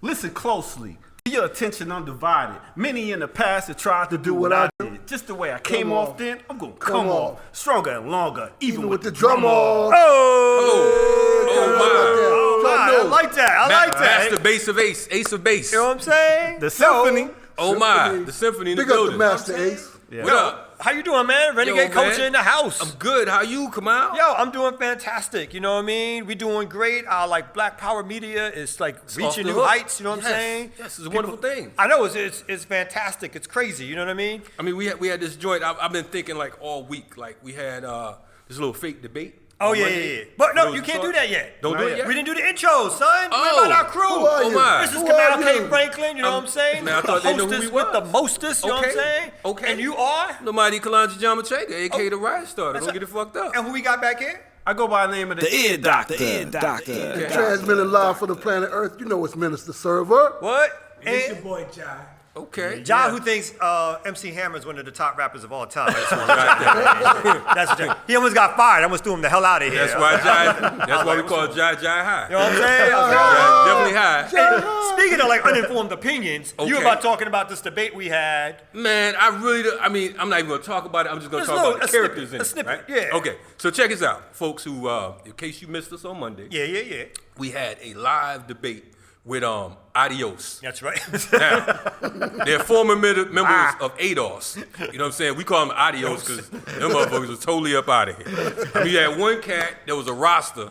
Listen closely. Your attention undivided. Many in the past have tried to do what I did. Just the way I came off then, I'm gonna come off stronger and longer, even with the drum off. Oh my! I like that. I like that. Master bass of ace of bass. You know what I'm saying? The symphony. Oh my! The symphony in the building. Big up the Master Ace. Yeah. What up? How you doing, man? Renegade culture in the house. I'm good. How you, Kamau? Yo, I'm doing fantastic. You know what I mean? We doing great. Like Black Power Media is like reaching new heights. You know what I'm saying? Yes, it's a wonderful thing. I know it's fantastic. It's crazy. You know what I mean? I mean, we had this joint. I've been thinking like all week. Like we had this little fake debate. Oh yeah. But no, you can't do that yet. Don't do it yet. We didn't do the intro, son. What about our crew? Oh my! This is Kamau K. Franklin. You know what I'm saying? Man, I thought they knew who we with was. the mostest. You know what I'm saying? Okay. And you are? Nobody Kalonji Changa, aka the riot starter. Don't get it fucked up. And who we got back here? I go by the name of the Ear Doctor. Transmitting live from the planet Earth. You know it's Minister Server. What? It's your boy Jai. Okay. John, who thinks MC Hammer is one of the top rappers of all time. That's he almost got fired. I almost threw him the hell out of here. That's why That's why we call Jai high. You know what I'm saying? Definitely high. Hey, speaking of like uninformed opinions, you were about talking about this debate we had. Man, I mean, I'm not even going to talk about it. I'm just going to talk about the characters in it. Snippet, right? yeah. Okay, so check us out, folks who, in case you missed us on Monday. Yeah. We had a live debate with Adios. That's right. Now, they're former members of ADOS. You know what I'm saying? We call them Adios because them motherfuckers was totally up out of here. I mean, you had one cat that was a roster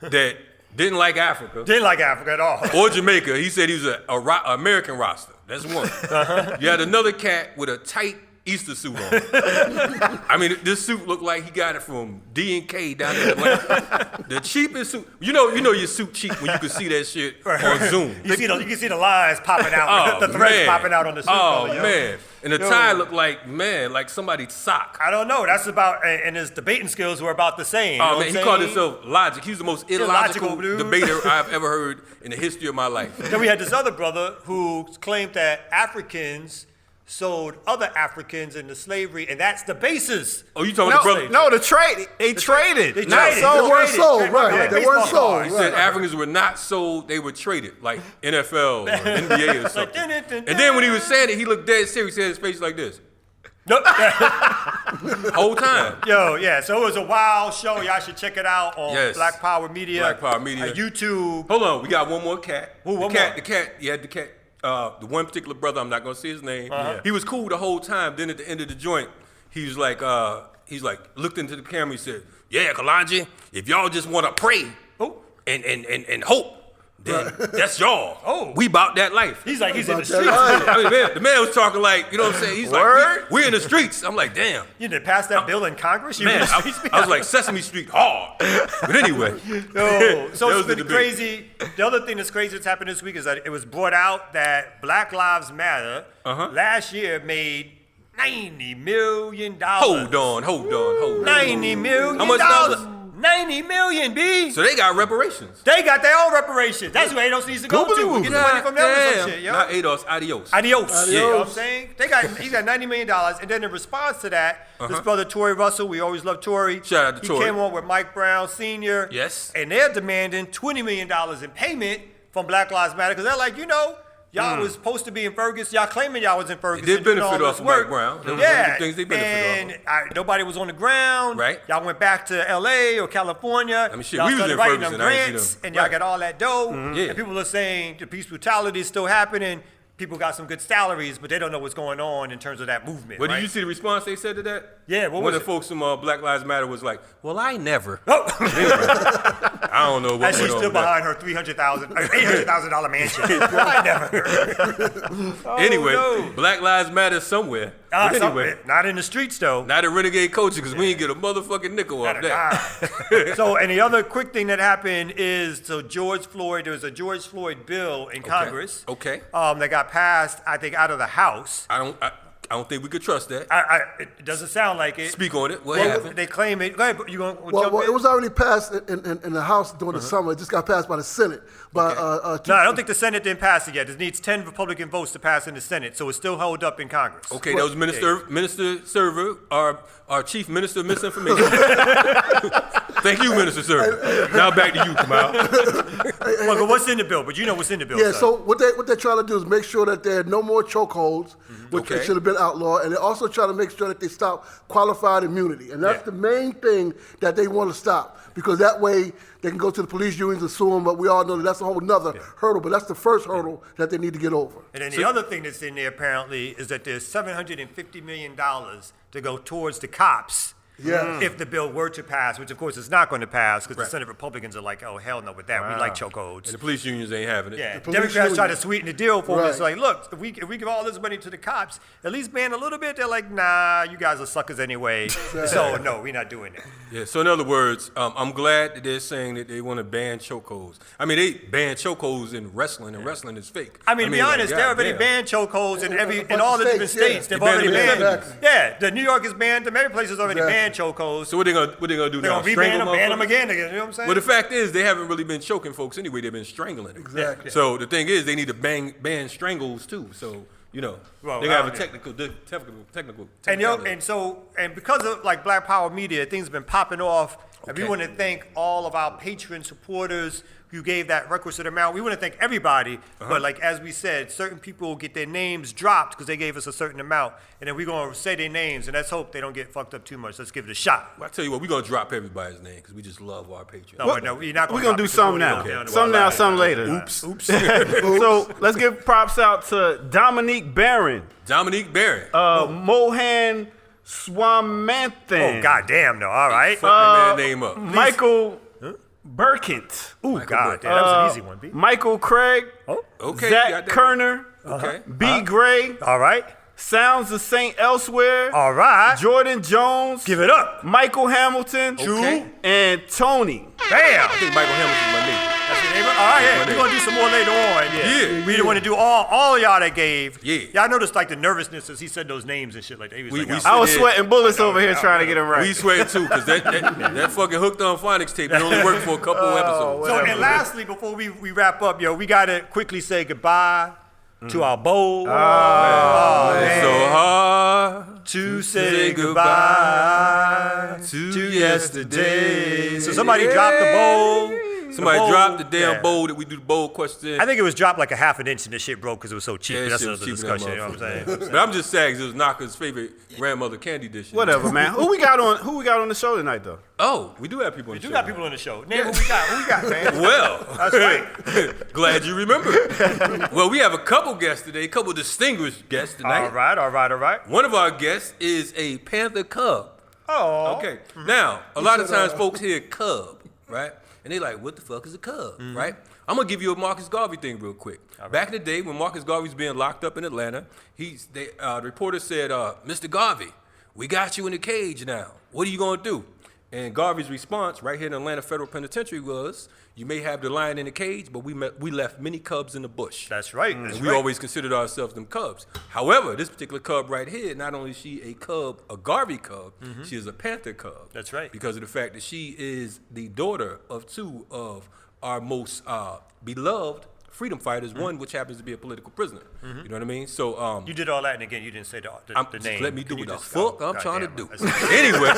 that didn't like Africa. Didn't like Africa at all. Or Jamaica. He said he was an American roster. That's one. You had another cat with a tight Easter suit on. I mean, this suit looked like he got it from D&K down in Atlanta. The cheapest suit. You know your suit cheap when you can see that shit on Zoom. You can see the lines popping out, the threads popping out on the suit. Man. And the tie looked like, like somebody's sock. I don't know. That's about, and his debating skills were about the same. Oh, man, he called himself Logic. He's the most illogical dude. debater I've ever heard in the history of my life. Then we had this other brother who claimed that Africans sold other Africans into slavery, and that's the basis. Oh, you talking about the brother? No, the trade. They traded. They weren't sold, right? They weren't sold. He said Africans were not sold; they were traded, like NFL or NBA or something. And then when he was saying it, he looked dead serious. He had his face like this. Whole time. Yo, yeah. So it was a wild show. Y'all should check it out on Black Power Media. Black Power Media. YouTube. Hold on, we got one more cat. Who? The cat. You had the cat. The one particular brother, I'm not gonna say his name. He was cool the whole time. Then at the end of the joint, he was like, looked into the camera. He said, "Yeah, Kalonji, if y'all just want to pray and hope, then that's y'all. We about that life." He's like, he's in the streets. I mean, man, the man was talking like, you know what I'm saying? He's like, we're in the streets. I'm like, damn. You didn't pass that bill in Congress? Man, I was like Sesame Street hard. But anyway. So it's been crazy. The other thing that's crazy that's happened this week is that it was brought out that Black Lives Matter last year made $90 million. Hold on. $90 million. How much dollars? $90 million, B. So they got reparations. They got their own reparations. That's where ADOS needs to go to. Get the money from them or some shit, yo. Not ADOS, Adios. You know what I'm saying? He's got $90 million. And then in response to that, this brother Tory Russell, we always love Tory. Shout out to Tory. He came on with Mike Brown Sr. Yes. And they're demanding $20 million in payment from Black Lives Matter because they're like, y'all was supposed to be in Ferguson. Y'all claiming y'all was in Ferguson. They did benefit off of Mike Brown. That was one of the things they benefited off of. Nobody was on the ground. Right. Y'all went back to L.A. or California. I mean, shit, y'all we was started in writing Ferguson. them grants, and y'all got all that dough. Yeah. And people are saying the police brutality is still happening. People got some good salaries, but they don't know what's going on in terms of that movement. Well, did you see the response they said to that? Yeah, what was One of it? the folks from Black Lives Matter was like, "Well, I never." Oh. I don't know what and she's still behind her $800,000 mansion. I never. Anyway, Black Lives Matter somewhere. But anyway, not in the streets though. Not a renegade culture because we ain't get a motherfucking nickel off that. So, and the other quick thing that happened is, there was a George Floyd bill in Congress. Okay. That got passed, I think, out of the House. I don't think we could trust that. It doesn't sound like it. Speak on it. What happened? They claim it. Go ahead. You going to Well, jump in? it was already passed in the House during the summer. It just got passed by the Senate. No, I don't think the Senate didn't pass it yet. It needs 10 Republican votes to pass in the Senate, so it's still held up in Congress. Okay, that was Minister Server, our chief minister of misinformation. Thank you, Minister Server. Now back to you, Kamau. Well, what's in the bill? But you know what's in the bill. Yeah, son. so what they're trying to do is make sure that there are no more chokeholds, which Okay. should have been outlawed, and they're also trying to make sure that they stop qualified immunity. And that's the main thing that they want to stop, because that way they can go to the police unions and sue them, but we all know that that's a whole nother hurdle, but that's the first hurdle that they need to get over. And then the other thing that's in there apparently is that there's $750 million to go towards the cops. Yes. If the bill were to pass, which of course is not going to pass because the Senate Republicans are like, oh, hell no with that. We like chokeholds. And the police unions ain't having it. Yeah, police Democrats try to union. sweeten the deal for them. It's Right. like, look, if we give all this money to the cops, at least ban a little bit. They're like, nah, you guys are suckers anyway. So no, we're not doing that. Yeah, so in other words, I'm glad that they're saying that they want to ban chokeholds. I mean, they ban chokeholds in wrestling, and wrestling is fake. I mean, to be honest, like, they already goddamn. banned chokeholds in bunch in all of the different states, states. yeah. They've They banned already them in banned. Exactly. Yeah, the New York has banned them. Every place has already Exactly. banned chokeholds. So what they gonna do They're now? gonna Strangle re-ban them, ban them motherfuckers? again. You know what I'm saying? Well, the fact is, they haven't really been choking folks anyway. They've been strangling them. Exactly. So the thing is, they need to ban strangles too. So Well, they have a yeah. technical. And because of like Black Power Media, things have been popping off. And we Okay. want to thank all of our patron supporters who gave that requisite amount. We want to thank everybody, but like as we said, certain people will get their names dropped because they gave us a certain amount, and then we're gonna say their names, and let's hope they don't get fucked up too much. Let's give it a shot. Well, I tell you what, we're gonna drop everybody's name because we just love our patrons. No, no, we're not We're gonna gonna do drop it. some We're now. gonna go down Some the now, line. some later. Oops. So let's give props out to Dominique Barron, Dominique Barron. Mohan Swamanthan, Oh, goddamn, no. All right. Fuck that man name up. Michael Burkint, Ooh, God, damn, that was an easy one, B. Michael Craig, Okay, Zach got that. Kerner, Okay. B. Gray, All right. Sounds of Saint Elsewhere, All right. Jordan Jones, Give it up. Michael Hamilton, Okay. and Tony. Damn. I think Michael Hamilton's my name. That's your neighbor? All right, yeah. We're going to do some more later on. Yeah. We didn't want to do all y'all that gave. Yeah. Y'all noticed like the nervousness as he said those names and shit like that. He was We like, I was Yeah. sweating bullets over here trying to get him right. We swear too, because that fucking Hooked on Phonics tape, it only worked for a couple episodes. So, and lastly, before we wrap up, we got to quickly say goodbye to our bowl. It's so hard To say goodbye to yesterday. So somebody dropped the bowl. Somebody bowl. dropped the damn Yeah. bowl that we do the bowl question. I think it was dropped like a half an inch and the shit broke because it was so cheap. Yeah, but that's shit was another cheaper than discussion. You know what I'm saying? But I'm just sad because it was Naka's favorite grandmother candy dish. Whatever, man. Who we got on the show tonight, though? Oh, we do have people on the You show. got people on the show. Name who we got. Who we got, man? Well, That's right. glad you remember. Well, we have a couple guests today, a couple distinguished guests tonight. All right. One of our guests is a Panther Cub. Oh. Okay. Now, a lot of times folks hear cub, right? And they like, what the fuck is a cub, right? I'm gonna give you a Marcus Garvey thing real quick. Back in the day when Marcus Garvey's being locked up in Atlanta, the reporter said, Mr. Garvey, we got you in the cage now. What are you gonna do? And Garvey's response right here in Atlanta Federal Penitentiary was, you may have the lion in the cage, but we left many cubs in the bush. That's right. And we always considered ourselves them cubs. However, this particular cub right here, not only is she a cub, a Garvey cub, she is a Panther Cub. That's right. Because of the fact that she is the daughter of two of our most beloved freedom fighters, one which happens to be a political prisoner. You know what I mean? So You did all that, and again, you didn't say the just name. let me do Can what you the just- fuck oh, I'm trying to goddamn. do. Anyway,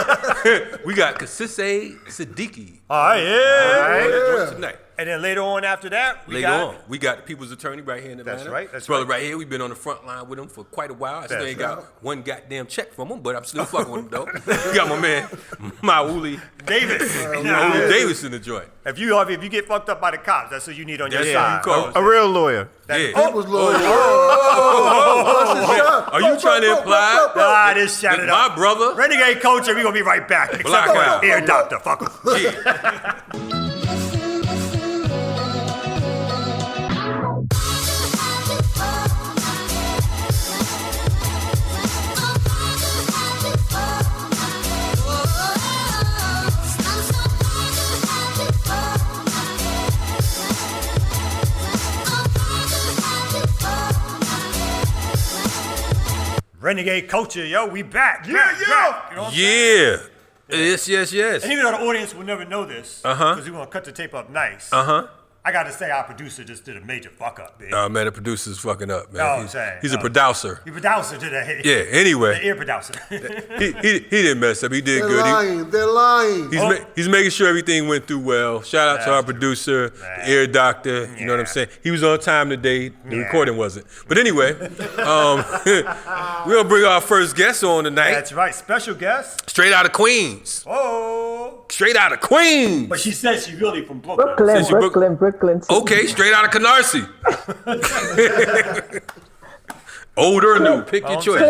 we got Activist-Attorney All right, yeah. tonight. And then later on after that, we Later got on, we got the people's attorney right here in Atlanta. That's right, that's This brother right. right here, we've been on the front line with him for quite a while. I still That's ain't got one goddamn check from him, but I'm still fucking with him though. We got my man Mawuli Davis. Mawuli Davis in the joint. If you get fucked up by the cops, that's what you need on your Yeah, side. you call. A real lawyer. Yeah. People's lawyer. Are you trying to imply Ah, this shut it my up. brother? Renegade culture, we gonna be right back. Except Black for out. ear doctor, fuck 'em. Yeah. Renegade culture, yo, we back. Yeah. Back. You know what I'm saying? Yeah. Yes. And even though the audience will never know this, because we're gonna cut the tape up nice. I got to say, our producer just did a major fuck up, man. Oh, man, the producer's fucking up, man. No, I'm saying. He's a producer. He producer today. Yeah, anyway. The ear producer. he didn't mess up. He did good. They're lying. He's making sure everything went through well. Shout out to our producer, the ear doctor. You know what I'm saying? He was on time today. The recording wasn't. But anyway, we're going to bring our first guest on tonight. That's right. Special guest. Straight out of Queens. Oh. Straight out of Queens. But she said she's really from Brooklyn. Brooklyn. Okay, straight out of Canarsie. Old or new, pick your choice.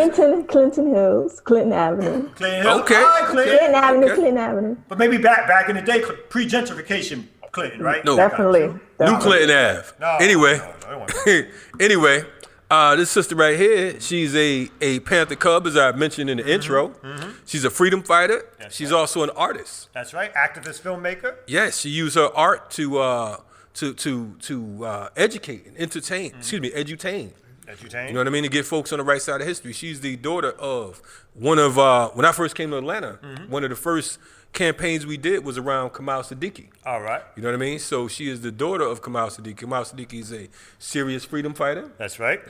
Clinton Hills, Clinton Avenue. Clinton Hills. Okay. Hi, Clinton Avenue, Clinton Avenue. But maybe back in the day, pre-gentrification Clinton, right? No. Definitely. New Clinton Ave. No, anyway, no. anyway, this sister right here, she's a Panther Cub, as I mentioned in the intro. She's a freedom fighter. She's also an artist. That's right. Activist filmmaker. Yes, she used her art to educate and entertain. Edutain. Edutain. You know what I mean? To get folks on the right side of history. She's the daughter of one of when I first came to Atlanta. One of the first campaigns we did was around Kamau Sadiki. All right. You know what I mean? So she is the daughter of Kamau Sadiki. Kamau Sadiki is a serious freedom fighter. That's right.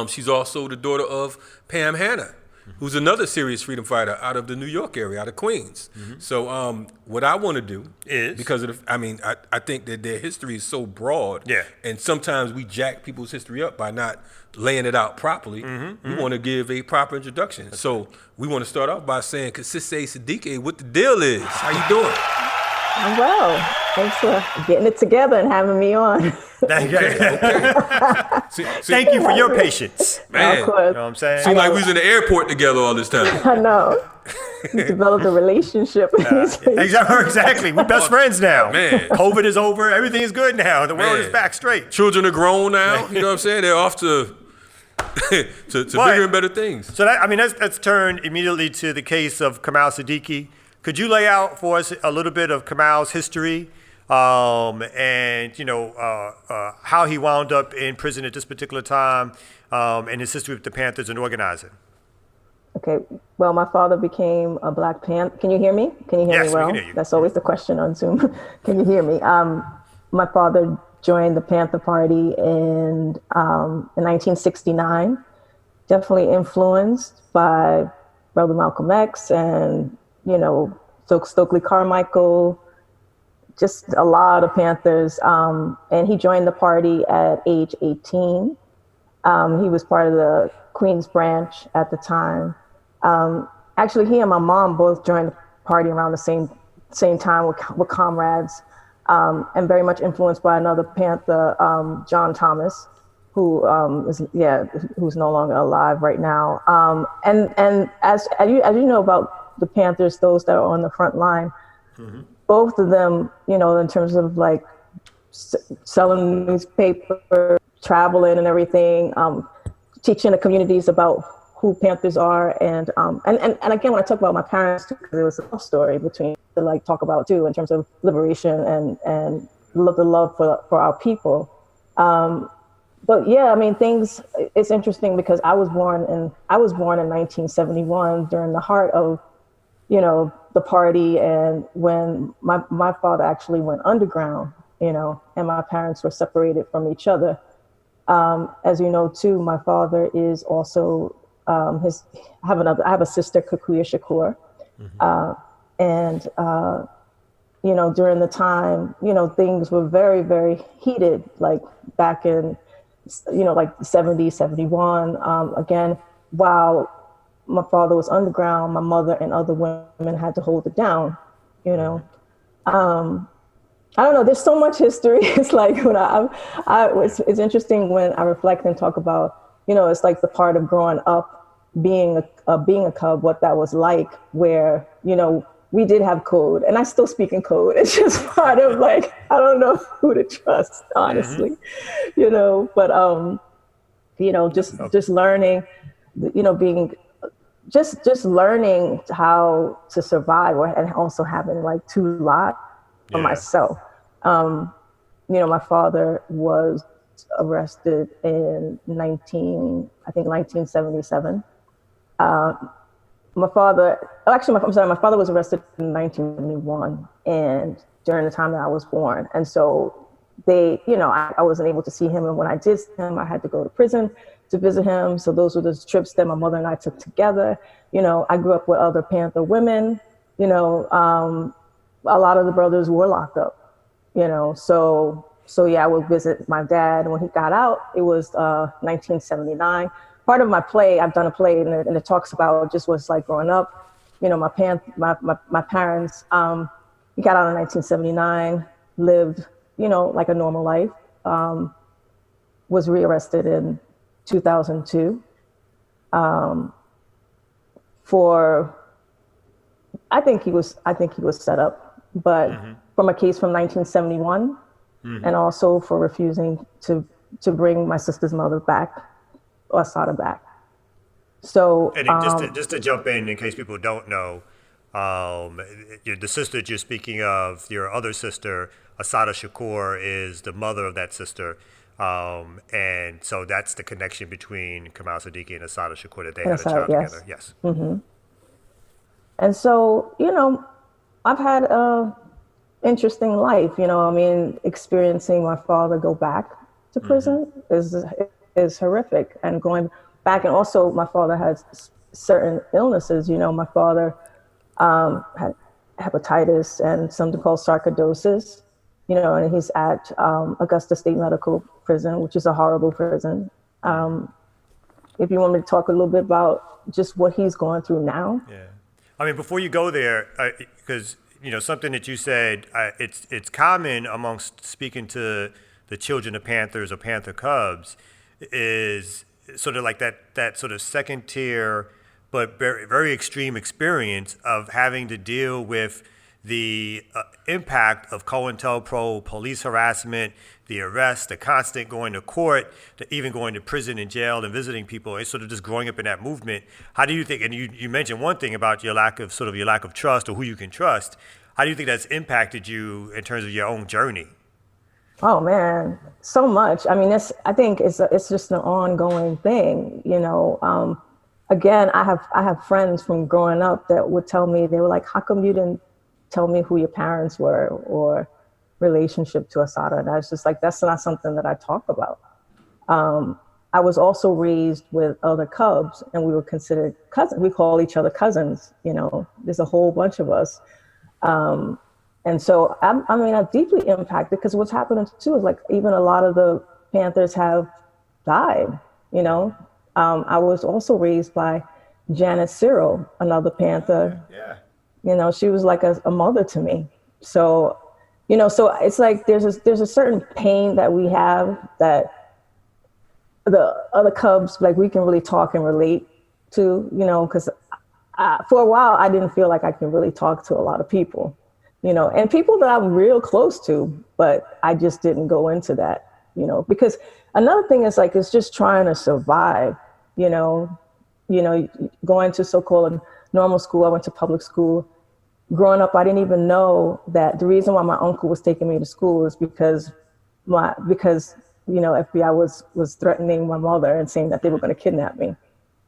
She's also the daughter of Pam Hanna, who's another serious freedom fighter out of the New York area, out of Queens. So what I want to do is, because of I think that their history is so broad, and sometimes we jack people's history up by not laying it out properly. We want to give a proper introduction. So we want to start off by saying, Kasise Sadiki, what the deal is? How you doing? I'm well. Thanks for getting it together and having me on. Okay. Thank you for your patience. Man, of course. You know what I'm saying? Seemed like we was in the airport together all this time. I know. We developed a relationship. Exactly. We're best friends now. Man. COVID is over. Everything is good now. The world is back straight. Children are grown now. You know what I'm saying? They're off to bigger and better things. So let's turn immediately to the case of Kamau Sadiki. Could you lay out for us a little bit of Kamau's history, and how he wound up in prison at this particular time, and his history with the Panthers and organizing? Okay. Well, my father became a Black Panther. Can you hear me? Can you hear me well? We can hear you. That's always the question on Zoom. Can you hear me? My father joined the Panther Party in 1969. Definitely influenced by Brother Malcolm X and Stokely Carmichael, just a lot of Panthers. And he joined the party at age 18. He was part of the Queens branch at the time. Actually, he and my mom both joined the party around the same time with comrades, and very much influenced by another Panther, John Thomas, who's no longer alive right now. And as you know about the Panthers, those that are on the front line, both of them, in terms of like selling newspaper, traveling and everything, teaching the communities about who Panthers are. And again, when I talk about my parents, because it was a love story between to talk about too, in terms of liberation and the love for our people. But yeah, it's interesting because I was born in 1971 during the heart of, the party, and when my father actually went underground, and my parents were separated from each other. As you know too, my father is also I have a sister, Kukuya Shakur, and during the time, things were very, very heated, like back in, like 70, 71. Again, while my father was underground, my mother and other women had to hold it down, I don't know, there's so much history. It's like when it's interesting when I reflect and talk about, it's like the part of growing up, being a Cub, what that was like, where, we did have code, and I still speak in code. It's just part of I don't know who to trust, honestly, but, just learning, being, just learning how to survive, and also having two lives for myself. My father was arrested in 1977. My father was arrested in 1971, and during the time that I was born. And so they, I wasn't able to see him. And when I did see him, I had to go to prison to visit him. So those were the trips that my mother and I took together. I grew up with other Panther women. A lot of the brothers were locked up, so yeah, I would visit my dad. When he got out, it was 1979. Part of my play, I've done a play, and it talks about just what's like growing up. My parents, he got out in 1979, lived, like a normal life, was rearrested in 2002 for, I think he was set up, but from a case from 1971, and also for refusing to bring my sister's mother back, or Assata back. So, and just to jump in case people don't know, the sister that you're speaking of, your other sister, Assata Shakur, is the mother of that sister. And so that's the connection between Kamau Sadiki and Assata Shakur, that they had a child together. Yes. Mm-hmm. And so, I've had a interesting life, experiencing my father go back to prison is horrific, and going back, and also my father has certain illnesses. My father had hepatitis and something called sarcoidosis, and he's at Augusta State Medical Prison, which is a horrible prison. If you want me to talk a little bit about just what he's going through now. Yeah. Before you go there, because something that you said, it's common amongst speaking to the children of Panthers or Panther Cubs, is sort of like that sort of second tier, but very, very extreme experience of having to deal with the impact of COINTELPRO, police harassment, the arrest, the constant going to court, even going to prison and jail and visiting people. It's sort of just growing up in that movement. How do you think, and you mentioned one thing about your lack of trust, or who you can trust. How do you think that's impacted you in terms of your own journey? Oh man, so much. I think it's just an ongoing thing. Again, I have friends from growing up that would tell me, they were like, "How come you didn't tell me who your parents were or relationship to Assata?" And I was just like, that's not something that I talk about. I was also raised with other Cubs, and we were considered cousins. We call each other cousins. There's a whole bunch of us. And so, I'm deeply impacted, because what's happening too is, like, even a lot of the Panthers have died, I was also raised by Janet Cyril, another Panther. Yeah. She was like a mother to me. So, so it's like there's a certain pain that we have that the other Cubs, like, we can really talk and relate to, because for a while I didn't feel like I could really talk to a lot of people, and people that I'm real close to, but I just didn't go into that, because another thing is, like, it's just trying to survive, going to so-called normal school. I went to public school. Growing up, I didn't even know that the reason why my uncle was taking me to school is because FBI was threatening my mother and saying that they were going to kidnap me.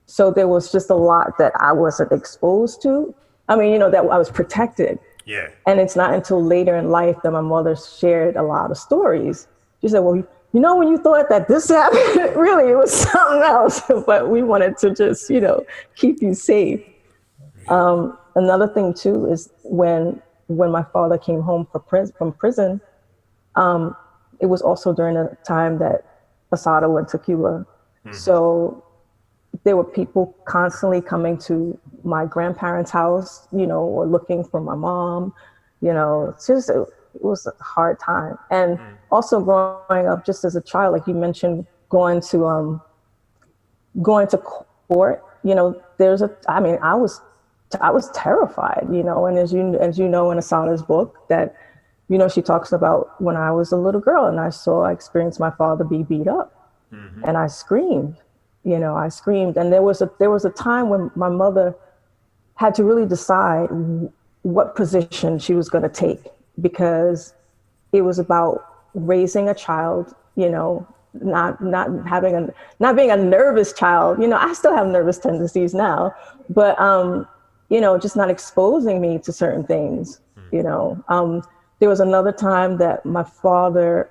So there was just a lot that I wasn't exposed to. That I was protected. Yeah. And it's not until later in life that my mother shared a lot of stories. She said, well, when you thought that this happened, really, it was something else. But we wanted to just, keep you safe. Another thing too is when my father came home from prison, it was also during the time that Assata went to Cuba. So there were people constantly coming to my grandparents' house, or looking for my mom. It was a hard time. And also growing up just as a child, like you mentioned, going to court, I was terrified, and as you know, in Assata's book, that, she talks about when I was a little girl and I experienced my father be beat up, and I screamed, and there was a time when my mother had to really decide what position she was going to take, because it was about raising a child, not being a nervous child. I still have nervous tendencies now, but just not exposing me to certain things, there was another time that my father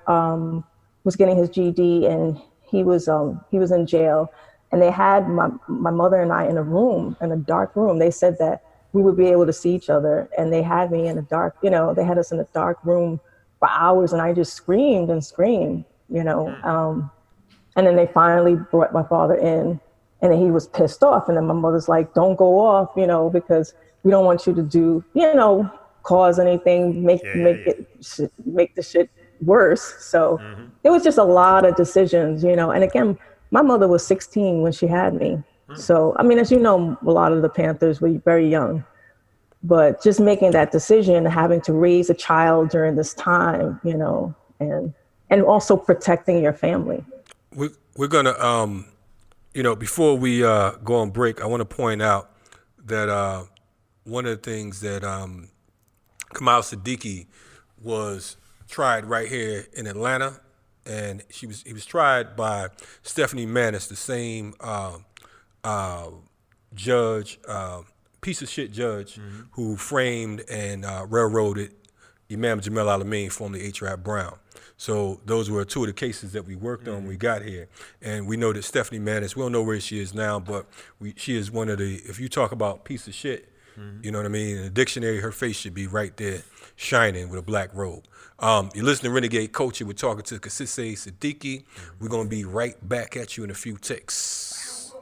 was getting his GED, and he was in jail, and they had my mother and I in a dark room. They said that we would be able to see each other, and they had me in a dark, they had us in a dark room for hours, and I just screamed and screamed, and then they finally brought my father in, and then he was pissed off, and then my mother's like, don't go off, because we don't want you to do, cause anything, make the shit worse. So it was just a lot of decisions, and again, my mother was 16 when she had me. So, I mean, as you know, a lot of the Panthers were very young, but just making that decision, having to raise a child during this time, and also protecting your family. We're gonna, before we go on break, I want to point out that one of the things that Kamau Sadiki was tried right here in Atlanta, and he was tried by Stephanie Manis, the same judge, piece of shit judge who framed and railroaded Imam Jamel Al-Amin, formerly H. Rap Brown. So those were two of the cases that we worked on when we got here. And we know that Stephanie Manis, we don't know where she is now, but she is one of the, if you talk about piece of shit, you know what I mean? In the dictionary, her face should be right there, shining with a black robe. You're listening to Renegade Culture. We're talking to Kasise Sadiki. We're going to be right back at you in a few ticks.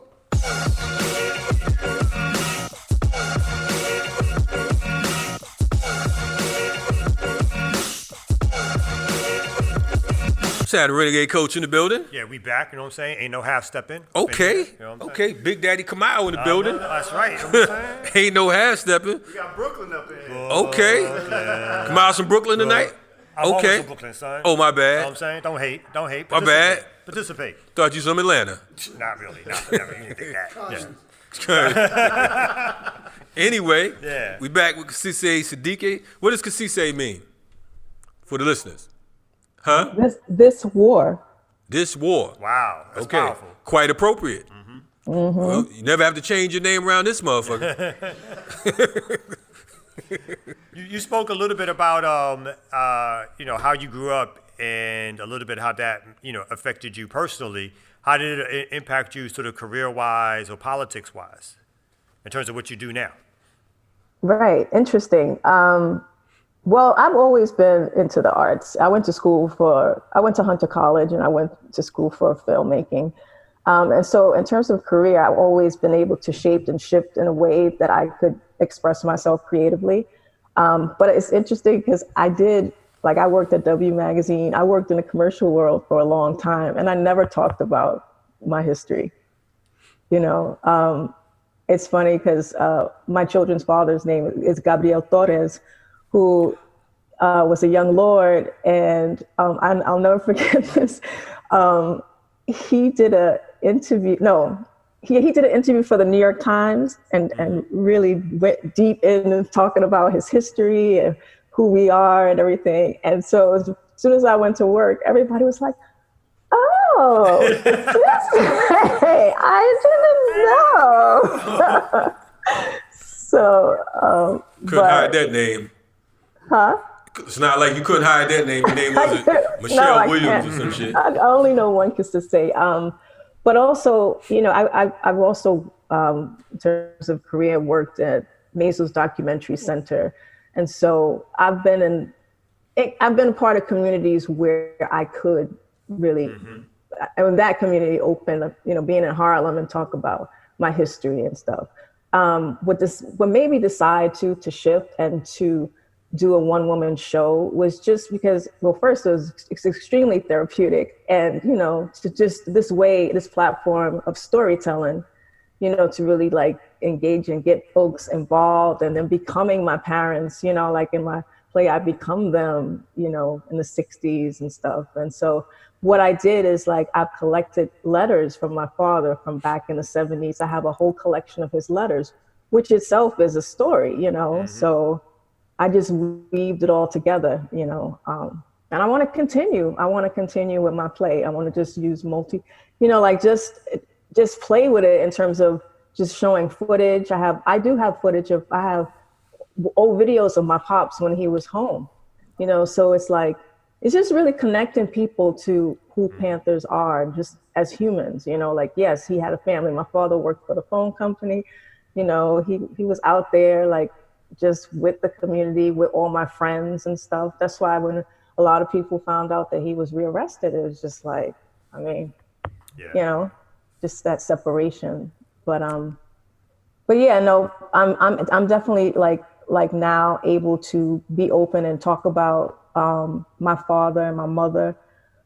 Sad Renegade Coach in the building. Yeah, we back, you know what I'm saying? Ain't no half stepping. Okay. You know what I'm Okay, Big Daddy Kamau in the building. That's right. You know what I'm saying? Ain't no half stepping. We got Brooklyn up in here. Okay. Kamau's from Brooklyn tonight? I'm always Okay. from Brooklyn, son. Oh, my You know what bad. I'm saying? Don't hate. My bad. Participate. Thought you was from Atlanta. Not really. Never. You didn't think that. Anyway, Yeah. we back with Kasise Sadiki. What does Kasise mean for the listeners? Huh? This war. This war. Wow. That's Okay. powerful. Quite appropriate. Well, you never have to change your name around this motherfucker. You spoke a little bit about how you grew up and a little bit how that affected you personally. How did it impact you sort of career-wise or politics-wise in terms of what you do now? Right. Interesting. Well, I've always been into the arts. I went to Hunter College, and I went to school for filmmaking. And so in terms of career, I've always been able to shape and shift in a way that I could express myself creatively. But it's interesting because I worked at W Magazine. I worked in the commercial world for a long time, and I never talked about my history. It's funny because my children's father's name is Gabriel Torres, who was a young lord, and I'll never forget this. He did an interview. No, he did an interview for the New York Times, and really went deep in talking about his history and who we are and everything. And so as soon as I went to work, everybody was like, "Oh, this guy, I didn't know." So, Couldn't hide that name. Huh? It's not like you couldn't hide that name. Your name wasn't Michelle Williams or some shit. I only know one kiss to say. But also, I've also, in terms of career, worked at Meso's Documentary Center. And so I've been a part of communities where I could really, and that community open up, being in Harlem and talk about my history and stuff. What made me decide to shift and to do a one-woman show was just because, well, first it's extremely therapeutic, and to just this platform of storytelling, to really like engage and get folks involved, and then becoming my parents, like in my play, I become them, in the 60s and stuff. And so what I did is I've collected letters from my father from back in the 70s. I have a whole collection of his letters, which itself is a story, so I just weaved it all together, and I want to continue. I want to continue with my play. I want to just use just play with it in terms of just showing footage. I have old videos of my pops when he was home. you know, so it's like, it's just really connecting people to who Panthers are, just as humans, you know, like, yes, he had a family. My father worked for the phone company, you know, he was out there like just with the community, with all my friends and stuff. That's why when a lot of people found out that he was rearrested, it was just like, I mean, you know, just that separation. But yeah, no, I'm definitely like now able to be open and talk about my father and my mother,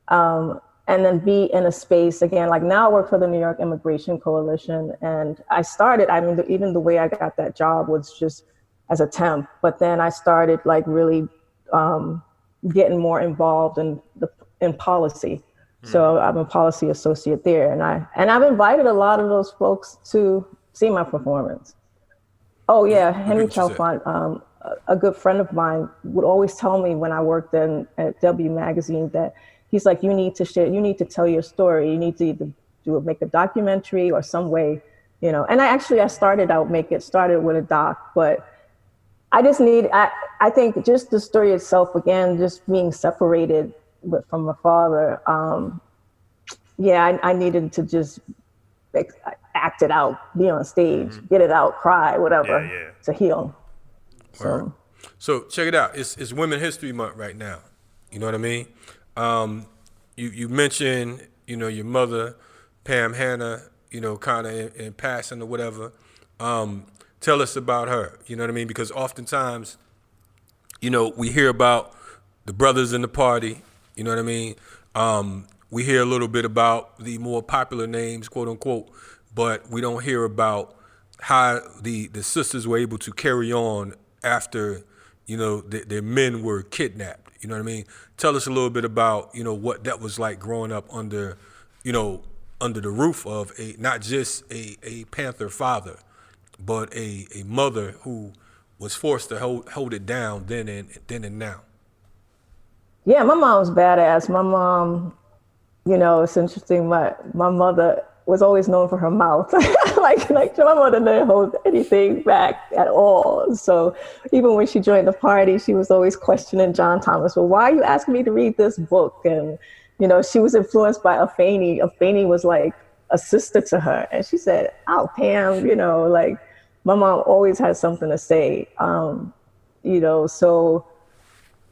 and then be in a space again. Like now I work for the New York Immigration Coalition, and I started. I mean, even the way I got that job was just as a temp, but then I started like really getting more involved in policy. So I'm a policy associate there, and I've invited a lot of those folks to see my performance. Oh yeah, Henry Chalfant, a good friend of mine, would always tell me when I worked at W Magazine that he's like, you need to share, you need to tell your story. You need to either make a documentary or some way, you know. And I started with a doc, but I just I think just the story itself, again, just being separated from my father. I needed to just act it out, be on stage, get it out, cry, whatever, to heal. So check it out. It's Women History Month right now. You know what I mean? You mentioned, you know, your mother, Pam Hanna, you know, kind of in passing or whatever. Tell us about her. You know what I mean? Because oftentimes, you know, we hear about the brothers in the party. You know what I mean? We hear a little bit about the more popular names, quote unquote, but we don't hear about how the sisters were able to carry on after, you know, their men were kidnapped. You know what I mean? Tell us a little bit about, you know, what that was like growing up under, you know, under the roof of not just a Panther father, but a mother who was forced to hold it down then and now. Yeah, my mom was badass. My mom, you know, it's interesting. My mother was always known for her mouth. like my mother didn't hold anything back at all. So even when she joined the party, she was always questioning John Thomas. Well, why are you asking me to read this book? And, you know, she was influenced by Afeni. Afeni was like a sister to her. And she said, oh, Pam, you know, like my mom always had something to say, you know, so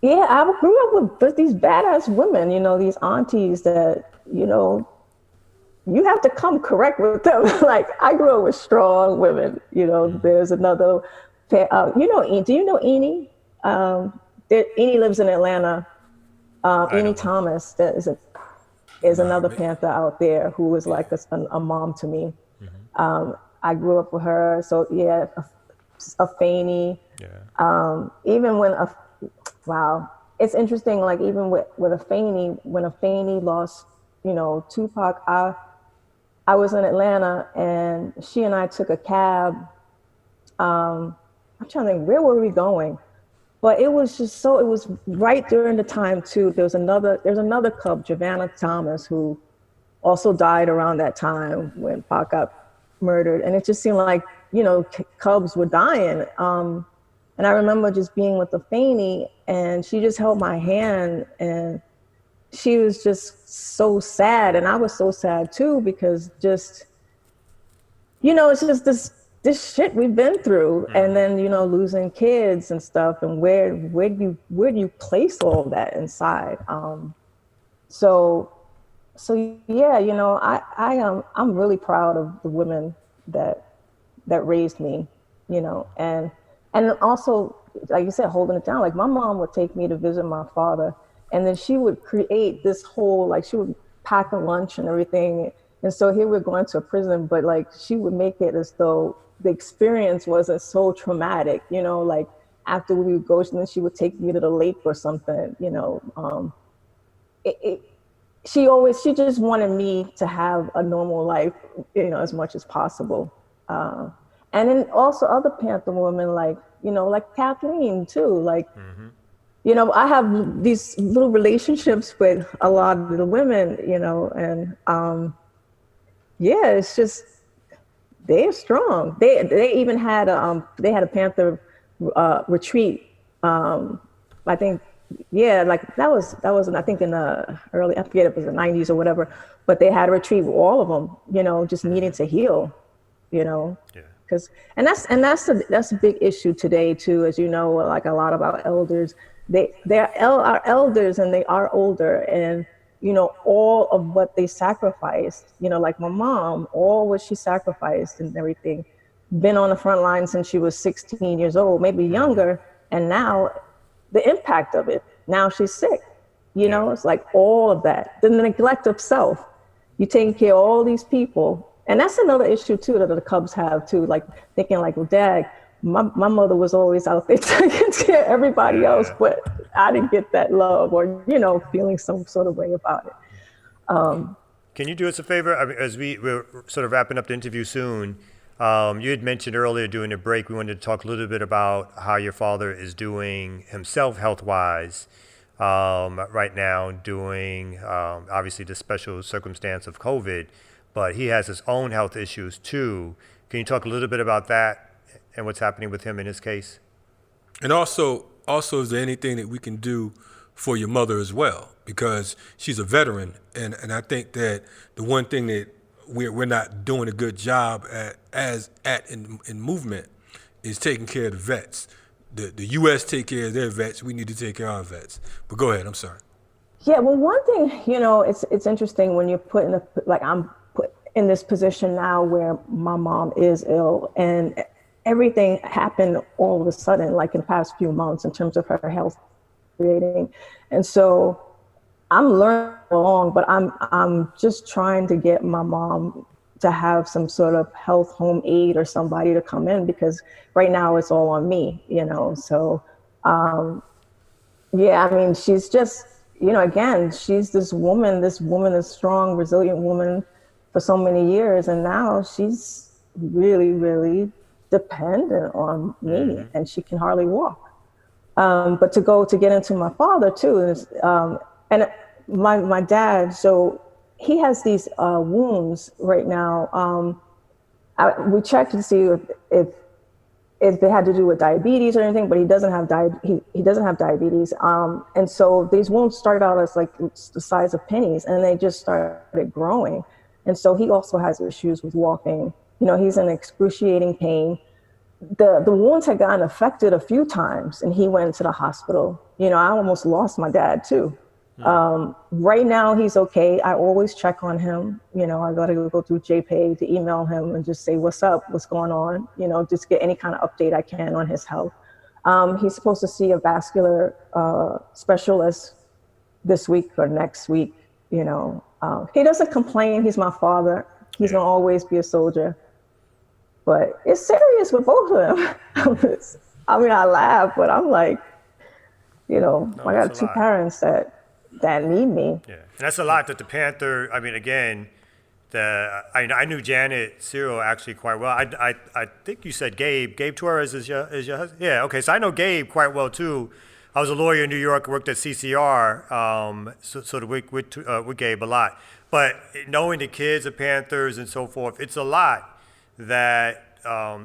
yeah, I grew up with these badass women, you know, these aunties that, you know, you have to come correct with them. Like I grew up with strong women, you know. There's another, you know, do you know Eni? Eni lives in Atlanta. Eni Thomas, that is another Panther out there who was like a mom to me. I grew up with her, so yeah, Afeni. Even when wow, it's interesting. Like even with Afeni, when Afeni lost, you know, Tupac, I was in Atlanta and she and I took a cab. I'm trying to think, where were we going? But it was just it was right during the time too. There's another Cub, Javannah Thomas, who also died around that time when Pac got murdered. And it just seemed like, you know, Cubs were dying. And I remember just being with Afeni and she just held my hand and she was just so sad. And I was so sad too, because just, you know, it's just this shit we've been through. And then, you know, losing kids and stuff, and where do you place all that inside? So yeah, you know, I'm really proud of the women that raised me, you know, and also, like you said, holding it down. Like my mom would take me to visit my father, and then she would create this whole, like she would pack a lunch and everything. And so here we're going to a prison, but like she would make it as though the experience wasn't so traumatic, you know, like after we would go, and then she would take me to the lake or something, you know. She just wanted me to have a normal life, you know, as much as possible. And then also other Panther women, like, you know, like Kathleen too, like, you know, I have these little relationships with a lot of the women, you know, and yeah, it's just, they're strong. They even had a Panther retreat. I think yeah, like that was I think in the early, I forget if it was the 90s or whatever, but they had to retrieve all of them, just needing to heal, Yeah. because that's a big issue today too, as you know, like a lot of our elders, are elders and they are older, and all of what they sacrificed, like my mom, all what she sacrificed and everything, been on the front line since she was 16 years old, maybe younger, and now the impact of it. Now she's sick. It's like all of that. The neglect of self. You're taking care of all these people. And that's another issue too that the Cubs have too, like thinking like, well, Dad, my mother was always out there taking care of everybody else, but I didn't get that love, or, feeling some sort of way about it. Can you do us a favor? I mean, as we're sort of wrapping up the interview soon, you had mentioned earlier during the break, we wanted to talk a little bit about how your father is doing himself health-wise right now, doing obviously the special circumstance of COVID, but he has his own health issues too. Can you talk a little bit about that and what's happening with him in his case? And also, is there anything that we can do for your mother as well? Because she's a veteran, and I think that the one thing that we're not doing a good job in movement is taking care of the vets. The U.S. take care of their vets. We need to take care of our vets. But go ahead. I'm sorry. Yeah. Well, one thing, it's interesting when you're put in I'm put in this position now where my mom is ill, and everything happened all of a sudden, like in the past few months, in terms of her health creating. And so I'm learning along, but I'm just trying to get my mom to have some sort of health home aide or somebody to come in, because right now it's all on me, So, yeah, I mean, she's just, again, she's this woman, this strong, resilient woman for so many years. And now she's really, really dependent on me, and she can hardly walk. But to get into my father too, is, and my dad, so he has these wounds right now. We checked to see if it had to do with diabetes or anything, but he doesn't have he doesn't have diabetes. And so these wounds started out as like the size of pennies, and they just started growing. And so he also has issues with walking. He's in excruciating pain. The wounds had gotten affected a few times, and he went to the hospital. I almost lost my dad too. Right now he's okay. I always check on him. I gotta go through JPay to email him and just say, what's up, what's going on? Just get any kind of update I can on his health. He's supposed to see a vascular specialist this week or next week. He doesn't complain. He's my father. He's gonna always be a soldier. But it's serious with both of them. I mean, I laugh, but I'm like, I got two parents that need me. Yeah, and that's a lot that the Panther. I mean, again, I knew Janet Cyril actually quite well. I think you said Gabe. Gabe Torres is your husband? Yeah. Okay, so I know Gabe quite well too. I was a lawyer in New York. Worked at CCR. So with Gabe a lot. But knowing the kids of Panthers and so forth, it's a lot that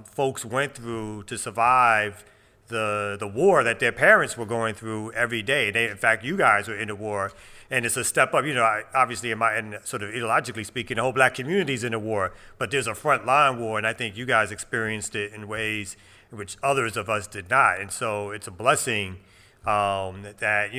folks went through to survive the war that their parents were going through every day. In fact, you guys were in the war, and it's a step up. Obviously, and sort of ideologically speaking, the whole black community's in the war, but there's a front line war, and I think you guys experienced it in ways in which others of us did not. And so it's a blessing that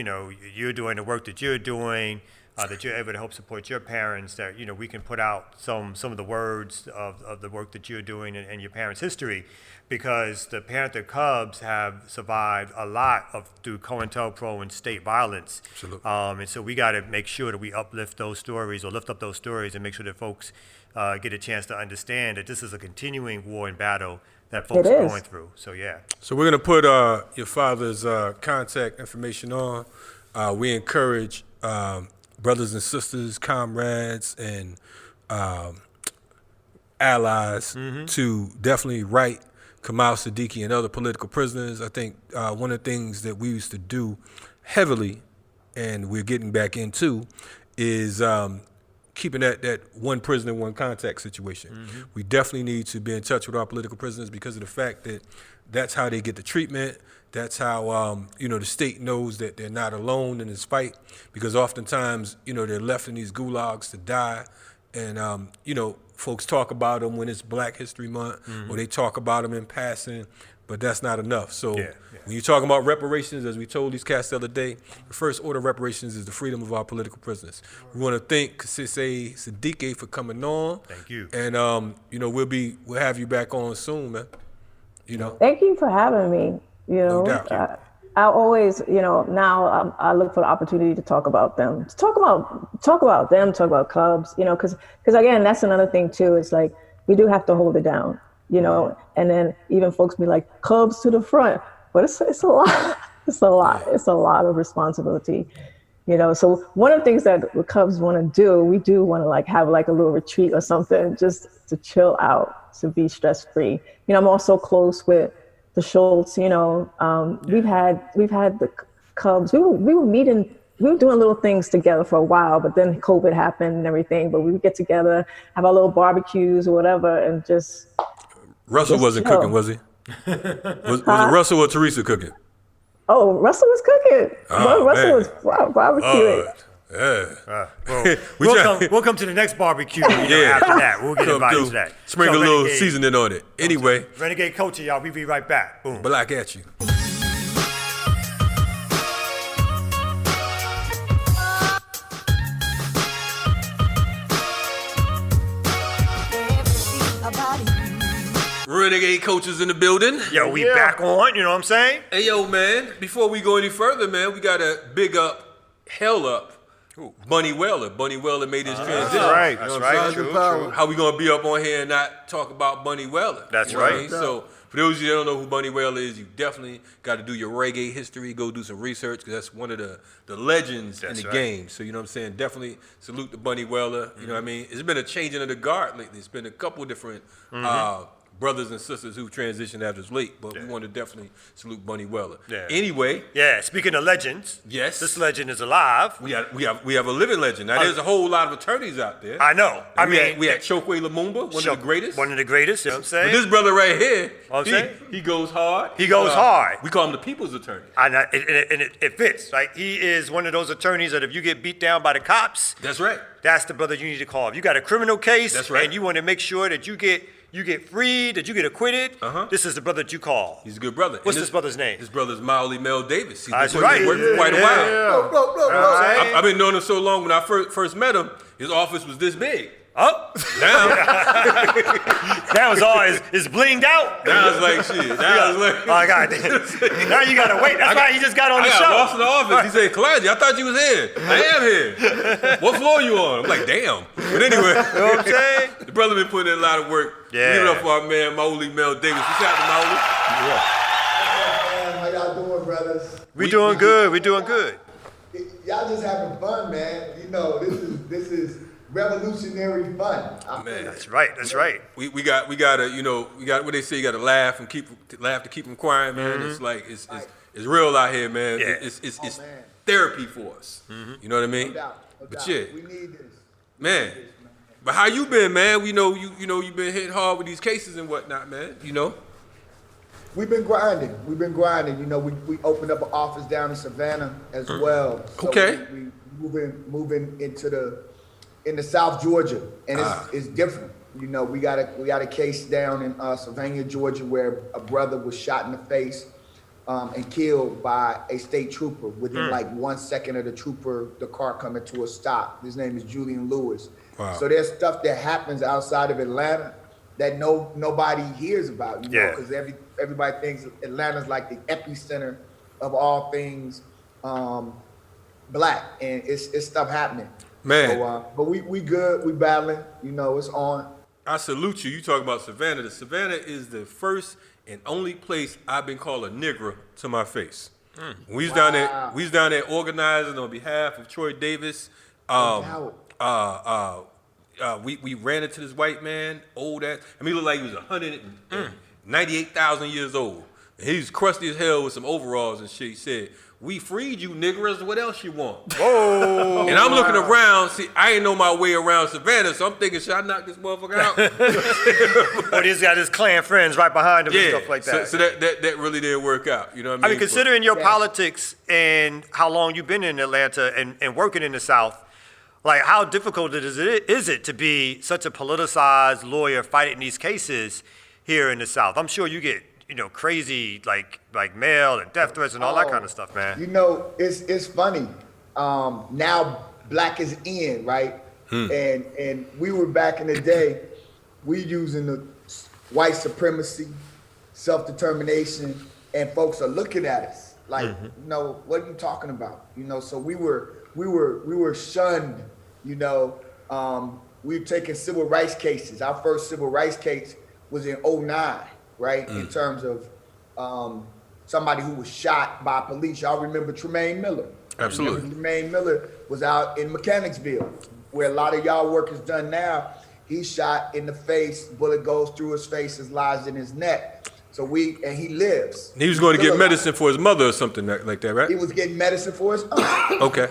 you're doing the work that you're doing. That you're able to help support your parents, that we can put out some of the words of the work that you're doing and your parents' history, because the Panther Cubs have survived a lot through COINTELPRO and state violence. Absolutely. And so we got to make sure that we lift up those stories and make sure that folks get a chance to understand that this is a continuing war and battle that folks are going through. So yeah. So we're gonna put your father's contact information on. We encourage brothers and sisters, comrades, and allies to definitely write Kamau Sadiki and other political prisoners. I think one of the things that we used to do heavily, and we're getting back into, is keeping that one prisoner, one contact situation. We definitely need to be in touch with our political prisoners because of the fact that that's how they get the treatment. That's how, the state knows that they're not alone in this fight, because oftentimes, they're left in these gulags to die. And, folks talk about them when it's Black History Month, or they talk about them in passing, but that's not enough. So when you're talking about reparations, as we told these cats the other day, the first order of reparations is the freedom of our political prisoners. We want to thank Kamau Sadiki for coming on. Thank you. And, we'll have you back on soon, man. Thank you for having me. No doubt. I always, now I look for the opportunity to talk about them, talk about Cubs, because again, that's another thing too. It's like, we do have to hold it down, and then even folks be like, Cubs to the front, but it's a lot, it's a lot of responsibility, So one of the things that the Cubs want to do, we do want to have a little retreat or something, just to chill out, to be stress free. I'm also close with the Schultz, we've had the Cubs. We were meeting, we were doing little things together for a while, but then COVID happened and everything. But we would get together, have our little barbecues or whatever, and just. Russell wasn't chill. cooking, was he? Was it Russell or Teresa cooking? Oh, Russell was cooking. Russell was barbecuing. We'll come to the next barbecue after that. We'll get invited to that. Sprinkle a little seasoning on it. Anyway. Renegade Culture, y'all. We'll be right back. Boom. Black at you. Renegade Coaches in the building. Yo, we back on, you know what I'm saying? Hey, yo, man, before we go any further, man, we got to big up, Bunny Wailer. Bunny Wailer made his transition. That's right. True. How we going to be up on here and not talk about Bunny Wailer? That's you know right. what I mean? So, for those of you that don't know who Bunny Wailer is, you definitely got to do your reggae history, go do some research, because that's one of the legends in the game. So, you know what I'm saying? Definitely salute to Bunny Wailer. You know what I mean? It's been a changing of the guard lately. It's been a couple of different brothers and sisters who transitioned after us late, but we want to definitely salute Bunny Wailer. Yeah. Anyway. Yeah, speaking of legends. Yes. This legend is alive. We have a living legend. Now, there's a whole lot of attorneys out there. I know. We had Chokwe Lumumba, one of the greatest. One of the greatest, you know what I'm saying? But this brother right here, he goes hard. He goes hard. We call him the people's attorney. And it fits, right? He is one of those attorneys that if you get beat down by the cops, that's right. That's the brother you need to call. If you got a criminal case, that's right, and you want to make sure that you get freed, that you get acquitted, this is the brother that you call. He's a good brother. What's this brother's name? His brother's Mawuli Davis. He's That's been right. working for quite a while. I've been knowing him so long. When I first met him, his office was this big. Oh, now that was all is blinged out. Now it's like shit. Now it's like, oh God, now you gotta wait. That's why he just got on the show. I got lost in the office. He said, Kalonji, I thought you was here. I am here. What floor you on? I'm like, damn. But anyway, you know what I'm saying? The brother been putting in a lot of work. Yeah. Give it up for our man Mawuli Davis. What's happening, Mawuli? Man, how y'all doing, brothers? We doing good. We doing good. Y'all just having fun, man. This is revolutionary fun. Man, that's right. That's right. We got what they say. You got to laugh to keep them quiet, man. It's like it's real out here, man. Yeah. It's therapy for us. You know what I mean? No doubt. But yeah, we need this. Man. But how you been, man? We know you've been hit hard with these cases and whatnot, man. We've been grinding. We opened up an office down in Savannah as well. So okay. We moving into South Georgia, and it's different. We got a case down in Savannah, Georgia, where a brother was shot in the face and killed by a state trooper within like 1 second of the car coming to a stop. His name is Julian Lewis. Wow. So there's stuff that happens outside of Atlanta that nobody hears about, because everybody thinks Atlanta's like the epicenter of all things Black, and it's stuff happening. Man. So, but we good, we battling, it's on. I salute you. You talk about Savannah. The Savannah is the first and only place I've been called a nigger to my face. We was down there organizing on behalf of Troy Davis. We ran into this white man, old ass. He looked like he was 198,000 years old. And he was crusty as hell with some overalls and shit. He said, we freed you, niggers. What else you want? Whoa! And I'm looking around. See, I ain't know my way around Savannah, so I'm thinking, should I knock this motherfucker out? Or he's got his clan friends right behind him and stuff like that. So that really didn't work out. You know what I mean? I mean, considering your politics and how long you've been in Atlanta and working in the South, like how difficult is it to be such a politicized lawyer fighting these cases here in the South? I'm sure you get, crazy like mail and death threats and all that kind of stuff, man. It's funny. Now black is in, right? And we were back in the day, we using the white supremacy, self-determination, and folks are looking at us like, what are you talking about? So we were shunned. We were taking civil rights cases. Our first civil rights case was in 2009. Right, in terms of somebody who was shot by police. Y'all remember Tremaine Miller? Absolutely. Tremaine Miller was out in Mechanicsville, where a lot of y'all work is done now. He's shot in the face, bullet goes through his face, his lies in his neck. And he lives. He was going to get medicine for his mother or something like that, right? He was getting medicine for his aunt. Okay.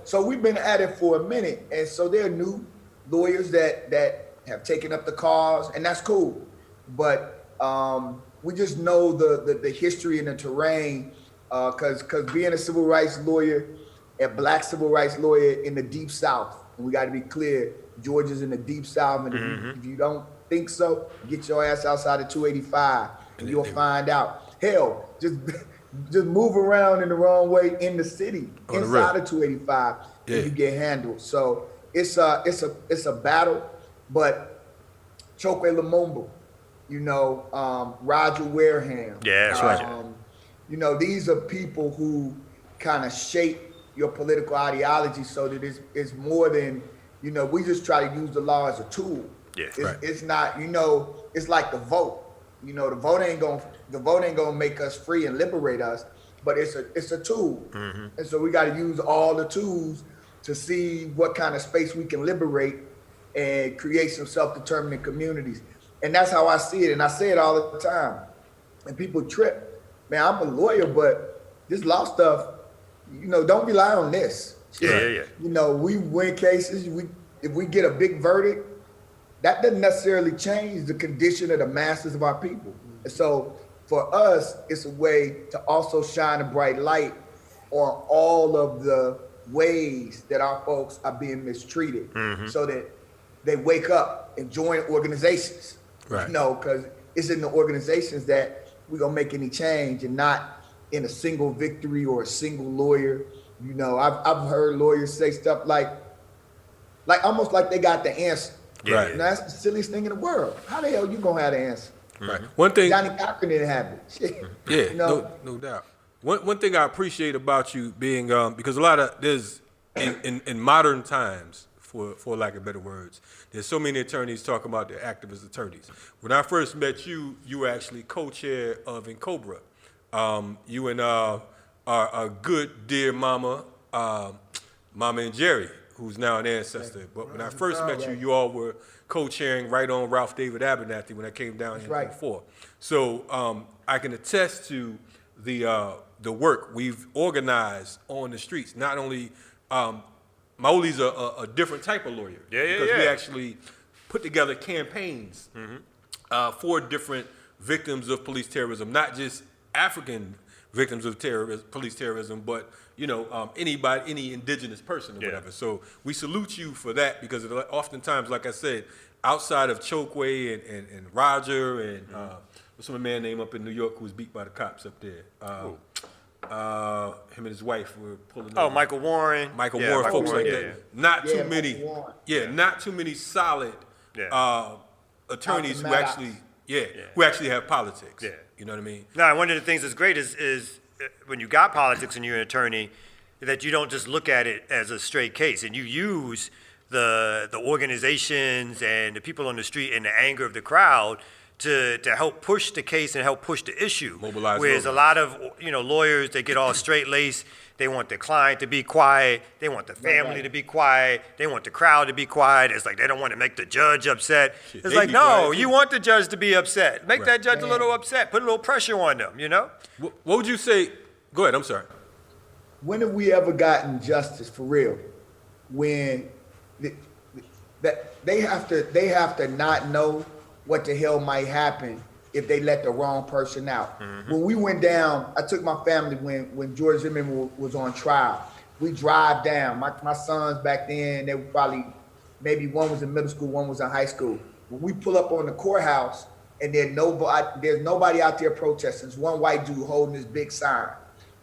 So we've been at it for a minute, and so there are new lawyers that have taken up the cause, and that's cool. But we just know the history and the terrain, because being a civil rights lawyer, a black civil rights lawyer in the Deep South, and we got to be clear, Georgia's in the Deep South, and if you don't think so, get your ass outside of 285, and you'll find out. Hell, just move around in the wrong way in the city, inside of 285, and you get handled. So it's a battle, but Chokwe Lumumba, Roger Wareham. Yeah, that's right. These are people who kind of shape your political ideology so that it's more than, we just try to use the law as a tool. Yeah, it's not, it's like the vote. The vote ain't gonna make us free and liberate us, but it's a tool. And so we got to use all the tools to see what kind of space we can liberate and create some self-determining communities. And that's how I see it. And I say it all the time. And people trip. Man, I'm a lawyer, but this law stuff, don't rely on this. Yeah. We win cases. If we get a big verdict, that doesn't necessarily change the condition of the masses of our people. And so for us, it's a way to also shine a bright light on all of the ways that our folks are being mistreated so that they wake up and join organizations. Right. Because it's in the organizations that we're gonna make any change, and not in a single victory or a single lawyer. I've heard lawyers say stuff like almost like they got the answer. Right. And that's the silliest thing in the world. How the hell you gonna have the answer? Right. One thing. Johnny Cochran didn't have it. Shit. Yeah. No doubt. One thing I appreciate about you being because a lot of there's in modern times, for lack of better words, there's so many attorneys talking about their activist attorneys. When I first met you, you were actually co-chair of Incobra. You and our good dear mama, Mama and Jerry, who's now an ancestor. But when I first met you, you all were co-chairing right on Ralph David Abernathy when I came down here before. So I can attest to the work we've organized on the streets. Not only Mawuli's a different type of lawyer. Because we actually put together campaigns for different victims of police terrorism, not just African victims of police terrorism, but any indigenous person or whatever. So we salute you for that, because oftentimes, like I said, outside of Chokwe and Roger and some man named up in New York who was beat by the cops up there. Him and his wife were pulling. Oh, Michael Warren. Michael Warren, folks like that. Yeah. Not too many. Not too many solid attorneys who actually, who actually have politics. Yeah. You know what I mean? Now, one of the things that's great is when you got politics and you're an attorney, that you don't just look at it as a straight case, and you use the organizations and the people on the street and the anger of the crowd to help push the case and help push the issue. Mobilize. Whereas a lot of lawyers, they get all straight laced. They want the client to be quiet. They want the family to be quiet. They want the crowd to be quiet. It's like they don't want to make the judge upset. It's like, no, you want the judge to be upset. Make that judge a little upset. Put a little pressure on them. What would you say? Go ahead. I'm sorry. when have we ever gotten justice for real? When that they have to not know what the hell might happen if they let the wrong person out. When we went down, I took my family when George Zimmerman was on trial. We drive down. My sons back then, they were probably, maybe one was in middle school, one was in high school. When we pull up on the courthouse and there's nobody out there protesting. There's one white dude holding this big sign.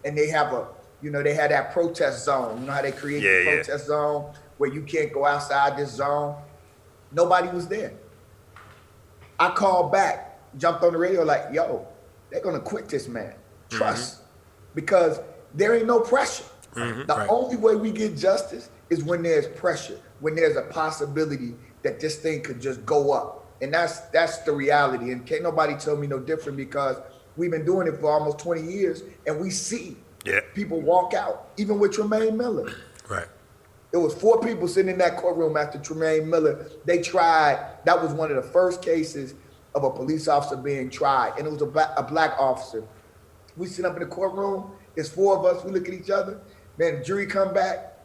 And they have they had that protest zone. You know how they create the protest zone where you can't go outside this zone? Nobody was there. I called back, jumped on the radio like, yo, they're gonna quit this man. Trust. Because there ain't no pressure. The only way we get justice is when there's pressure, when there's a possibility that this thing could just go up. And that's the reality. And can't nobody tell me no different, because we've been doing it for almost 20 years and we see people walk out, even with Tremaine Miller. Right. It was 4 people sitting in that courtroom after Tremaine Miller. They tried, that was one of the first cases of a police officer being tried. And it was a black officer. We sit up in the courtroom, it's 4 of us, we look at each other. Man, the jury come back,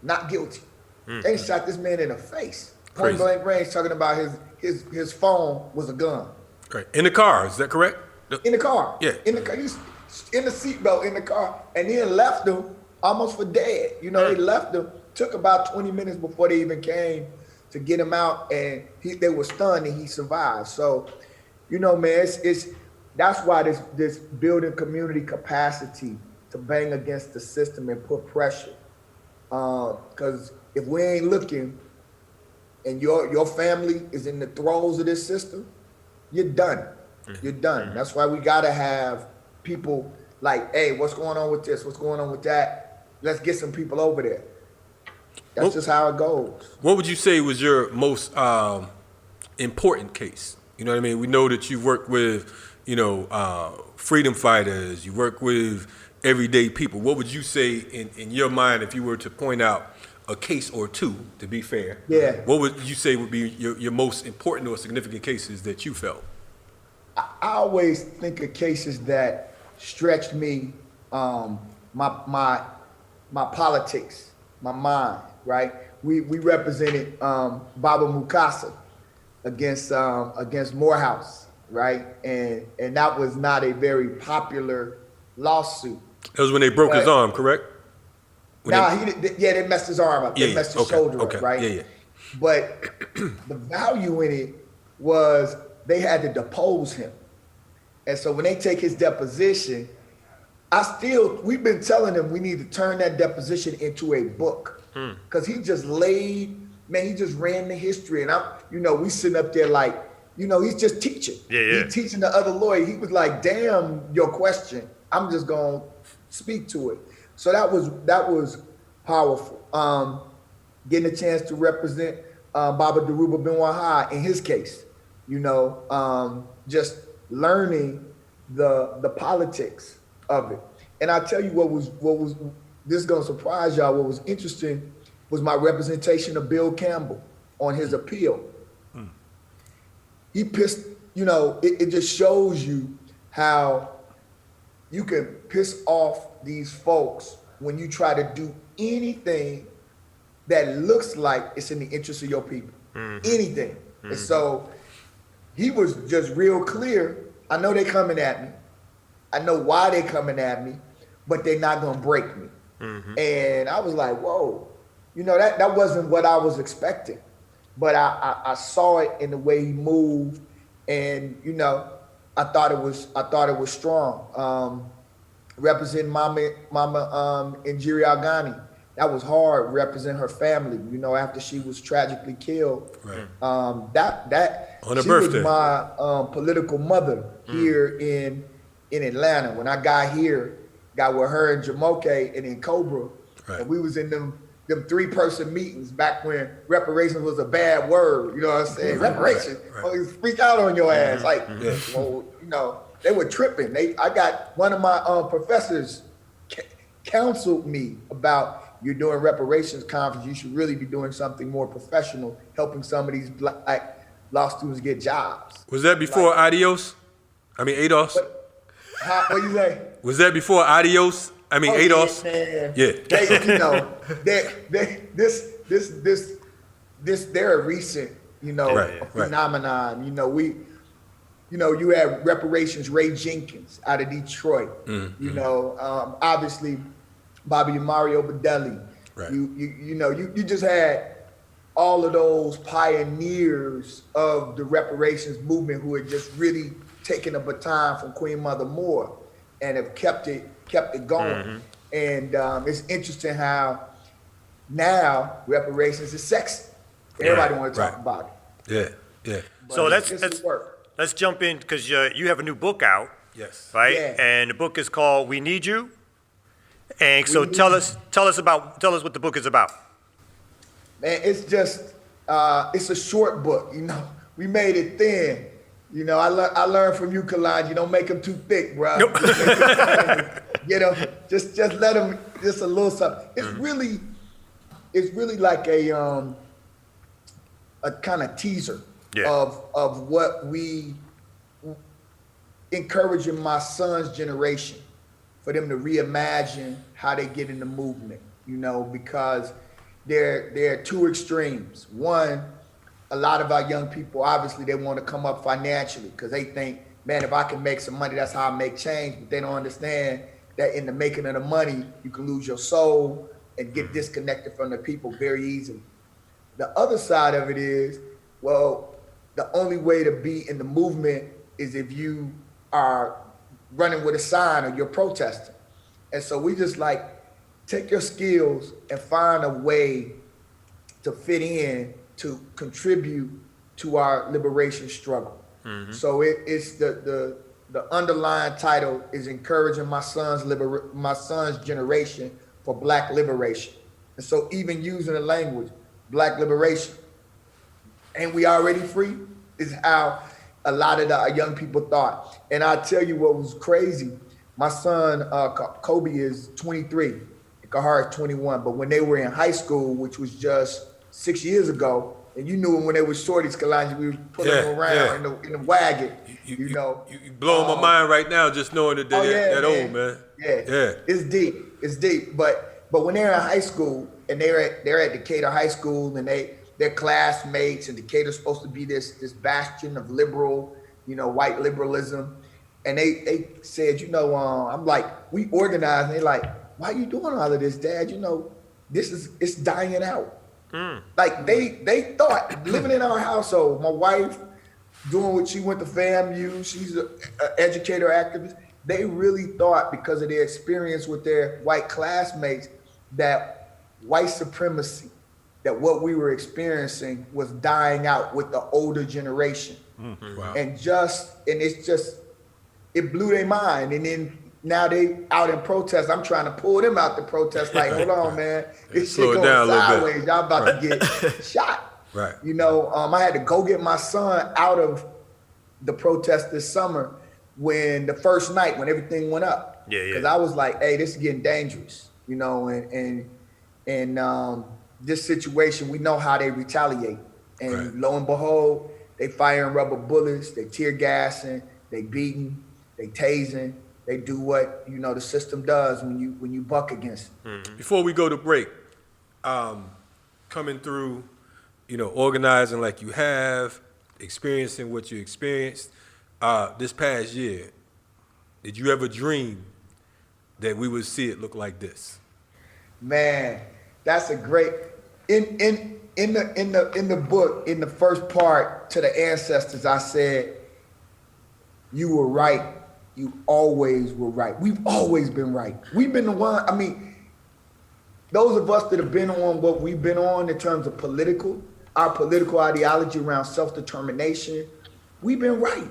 not guilty. They shot this man in the face. Point blank range, talking about his phone was a gun. Right. In the car, is that correct? In the car. Yeah. In the car. He's in the seatbelt in the car, and then left him almost for dead. They left him. Took about 20 minutes before they even came to get him out, and they were stunned and he survived. So, man, it's that's why this building community capacity to bang against the system and put pressure. Because if we ain't looking and your family is in the throes of this system, you're done. You're done. That's why we gotta have people like, hey, what's going on with this? What's going on with that? Let's get some people over there. That's just how it goes. What would you say was your most important case? You know what I mean? We know that you work with, freedom fighters. You work with everyday people. What would you say in your mind, if you were to point out a case or two, to be fair? Yeah. What would you say would be your most important or significant cases that you felt? I always think of cases that stretched me, my politics, my mind, right? We represented Baba Mukasa against Morehouse, right? And that was not a very popular lawsuit. That was when they broke his arm, correct? They messed his arm up. They messed his shoulder up, right? Yeah. But the value in it was they had to depose him. And so when they take his deposition, we've been telling them we need to turn that deposition into a book. Because he just he just ran the history. And we sitting up there like, he's just teaching. He's teaching the other lawyer. He was like, damn your question. I'm just going to speak to it. So that was powerful. Getting a chance to represent Baba Daruba Benwaha in his case, just learning the politics of it. And I tell you what was this is gonna surprise y'all. What was interesting was my representation of Bill Campbell on his appeal. He pissed, it just shows you how you can piss off these folks when you try to do anything that looks like it's in the interest of your people. Anything. And so he was just real clear. I know they coming at me. I know why they coming at me, but they're not gonna break me. And I was like, whoa, that wasn't what I was expecting. But I saw it in the way he moved, and I thought it was strong. Representing Mama Injiri Alghani, that was hard. Represent her family, after she was tragically killed. Right. That on her birthday. Was my political mother here in Atlanta. When I got here, got with her and Jamoke and in Cobra, and we was in them 3-person meetings back when reparations was a bad word. You know what I'm saying? Reparations, well, freak out on your ass. Like, well, they were tripping. I got one of my professors counseled me about, you're doing reparations conference, you should really be doing something more professional, helping some of these black law students get jobs. Was that before ADOS? What you say? Was that before ADOS? I mean, Oh, ADOS. man. Yeah. They, you know, they're a recent, you know, Right. phenomenon. You know, you had Reparations, Ray Jenkins out of Detroit. You know, obviously Bobby Mario Badelli. Right. You just had all of those pioneers of the reparations movement who had just really taken a baton from Queen Mother Moore and have kept it going. And it's interesting how now reparations is sexy. Everybody want to talk about it. Yeah. But So it's work. let's jump in because you have a new book out, Yes. right? Yeah. And the book is called We Need You. And so tell us what the book is about. Man, it's just it's a short book. You know, we made it thin. You know, I learned from you, Kalonji. Don't make them too thick, bro. Nope. You know, just let them just a little something. It's really like a kind of teaser of what we encouraging my son's generation for them to reimagine how they get in the movement. You know, because there are two extremes. One, a lot of our young people, obviously, they want to come up financially because they think, man, if I can make some money, that's how I make change. But they don't understand that in the making of the money, you can lose your soul and get disconnected from the people very easily. The other side of it is, well, the only way to be in the movement is if you are running with a sign or you're protesting. And so we just like, take your skills and find a way to fit in, to contribute to our liberation struggle. So it's the underlying title is encouraging my son's generation for Black liberation. And so even using the language, Black liberation, and we already free, is how a lot of the young people thought. And I'll tell you what was crazy. My son, Kobe, is 23. Kahar is 21, but when they were in high school, which was just 6 years ago, and you knew them when they were shorties, Kalonji, we were putting them around in the wagon, you know. You blowing my mind right now just knowing that they're that old, man. Yeah, it's deep. But when they're in high school and they're at Decatur High School and they're classmates, and Decatur's supposed to be this bastion of liberal, you know, white liberalism, and they said, you know, I'm like, we organized, and they're like, why are you doing all of this, Dad? You know, it's dying out. Like they thought, living in our household, my wife doing what she went to FAMU, she's an educator, activist. They really thought, because of their experience with their white classmates, that white supremacy, that what we were experiencing was dying out with the older generation. Wow. And it blew their mind. And then now they out in protest. I'm trying to pull them out the protest. Like, hold on, man. This shit going sideways. Y'all about to get shot. Right. You know, I had to go get my son out of the protest this summer when the first night, when everything went up. Because I was like, hey, this is getting dangerous. You know, and this situation, we know how they retaliate. And lo and behold, they firing rubber bullets, they tear gassing, they beating, they tasing. They do what, you know, the system does when you buck against it. Before we go to break, coming through, you know, organizing like you have, experiencing what you experienced this past year, did you ever dream that we would see it look like this? Man, that's a great in the book, in the first part, to the ancestors, I said, you were right. You always were right. We've always been right. We've been the one, I mean, those of us that have been on what we've been on in terms of our political ideology around self-determination, we've been right?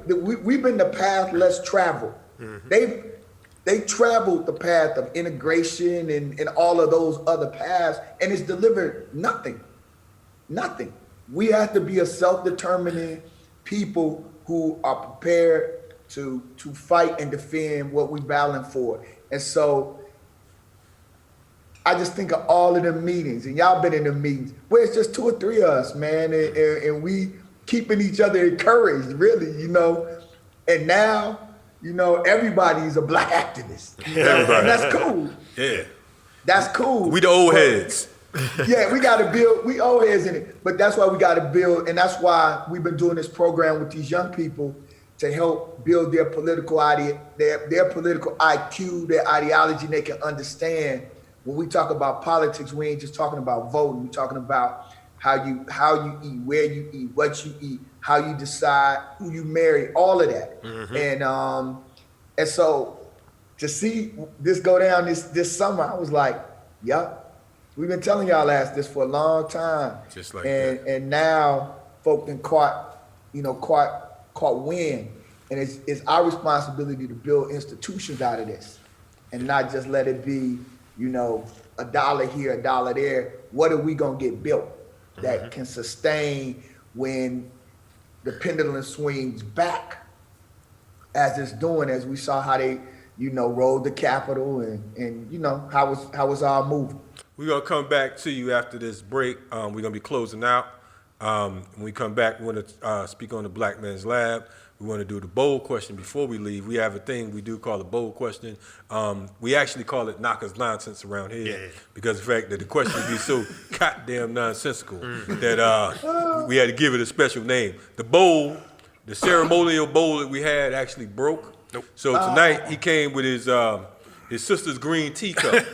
We've been the path less traveled. They traveled the path of integration and all of those other paths, and it's delivered nothing. We have to be a self-determining people who are prepared to fight and defend what we're battling for. And so I just think of all of them meetings, and y'all been in them meetings, where it's just 2 or 3 of us, man, and we keeping each other encouraged, really, you know. And now, you know, everybody's a black activist. Everybody. And that's cool. Yeah. That's cool. We the old heads. Yeah, we got to build, we old heads in it, but that's why we got to build, and that's why we've been doing this program with these young people to help build their political their political IQ, their ideology, and they can understand when we talk about politics, we ain't just talking about voting, we're talking about how you eat, where you eat, what you eat, how you decide who you marry, all of that. And so to see this go down this summer, I was like, yup. We've been telling y'all this for a long time. Just like that. And now folk been caught wind. And it's our responsibility to build institutions out of this and not just let it be, you know, $1 here, $1 there. What are we gonna get built that can sustain when the pendulum swings back as it's doing, as we saw how they, you know, rolled the Capitol and you know, how was our moving. We're going to come back to you after this break. We're going to be closing out. When we come back, we want to speak on the Black Man's Lab. We want to do the bold question before we leave. We have a thing we do call the bold question. We actually call it Naka's nonsense around here because of the fact that the question be so goddamn nonsensical that we had to give it a special name. The bowl, the ceremonial bowl that we had actually broke. Nope. So tonight he came with his sister's green teacup.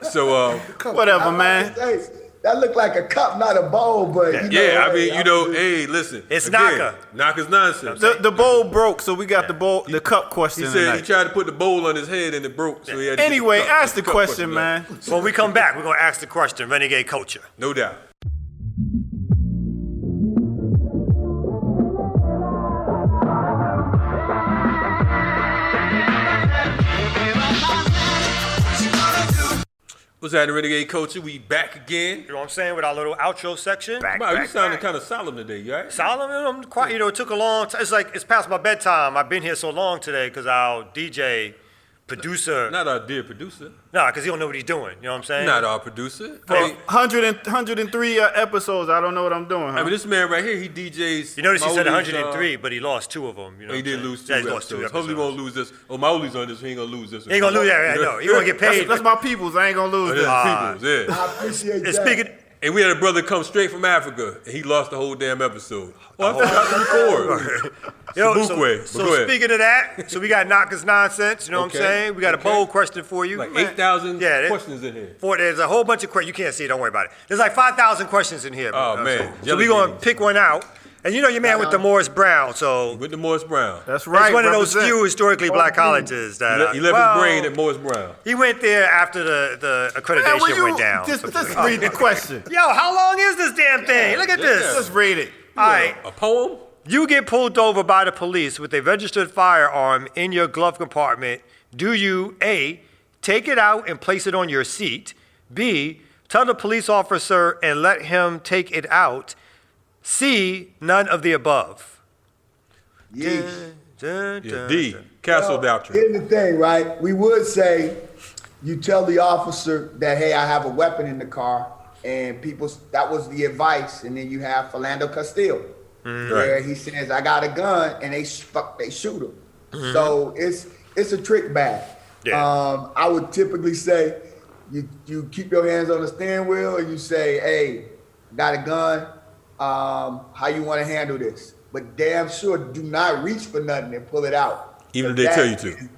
So whatever, man. That looked like a cup, not a bowl, but you know, I mean, you know, hey, listen. It's again, Naka. Naka's nonsense. The bowl broke, so we got the cup question. He said tonight. he tried to put the bowl on his head and it broke, so he had to Anyway, get the cup, ask the question, man. When we come back, we're gonna ask the question, renegade culture. No doubt. What's happening, Renegade Culture? We back again. You know what I'm saying? With our little outro section. Wow, you sounding kind of solemn today, you all right? Solemn, I'm quite, you know, it took a long time. It's like, it's past my bedtime. I've been here so long today because our DJ, producer. Not our dear producer. Nah, because he don't know what he's doing. You know what I'm saying? Not our producer. For 103 episodes, I don't know what I'm doing, huh? I mean, this man right here, he DJs. You notice he said Mawuli's, 103, but he lost 2 of them. You know he did lose 2 he lost 2 episodes. Hopefully he won't lose this. Oh, Mawuli's on this, he ain't gonna lose this one. He ain't gonna lose that, no. He gonna get paid. That's my peoples. I ain't gonna lose this. Peoples, yeah. I appreciate that. Speaking, And we had a brother come straight from Africa, and he lost the whole damn episode. Oh, I forgot to record. Yo, Sabukwe, so but go ahead. speaking of that, so we got Naka's nonsense, you know what I'm Okay, saying? We got a okay. bold question for you. Like 8,000 Yeah, questions in here. There's a whole bunch of questions. You can't see it, don't worry about it. There's like 5,000 questions in here. Oh, man. So we're going to pick one out. And you know your man with the Morris Brown, so With the Morris Brown. That's right. it's one of those represent. few historically black colleges that He left his brain at Morris Brown. he went there after the Man, accreditation will you went down. just read the question. Yo, how long is this damn thing? Look at this. Just read it. All right. A poem? You get pulled over by the police with a registered firearm in your glove compartment. Do you, A, take it out and place it on your seat? B, tell the police officer and let him take it out? C, none of the above. Yeesh. Yeah. D, Castle Doctrine. Here's the thing, right? We would say you tell the officer that, hey, I have a weapon in the car, and that was the advice. And then you have Philando Castile, where he says, I got a gun, and they shoot him. So it's a trick bag. Yeah. I would typically say you keep your hands on the steering wheel, and you say, hey, got a gun, how you want to handle this? But damn sure, do not reach for nothing and pull it out. Even if they tell you to.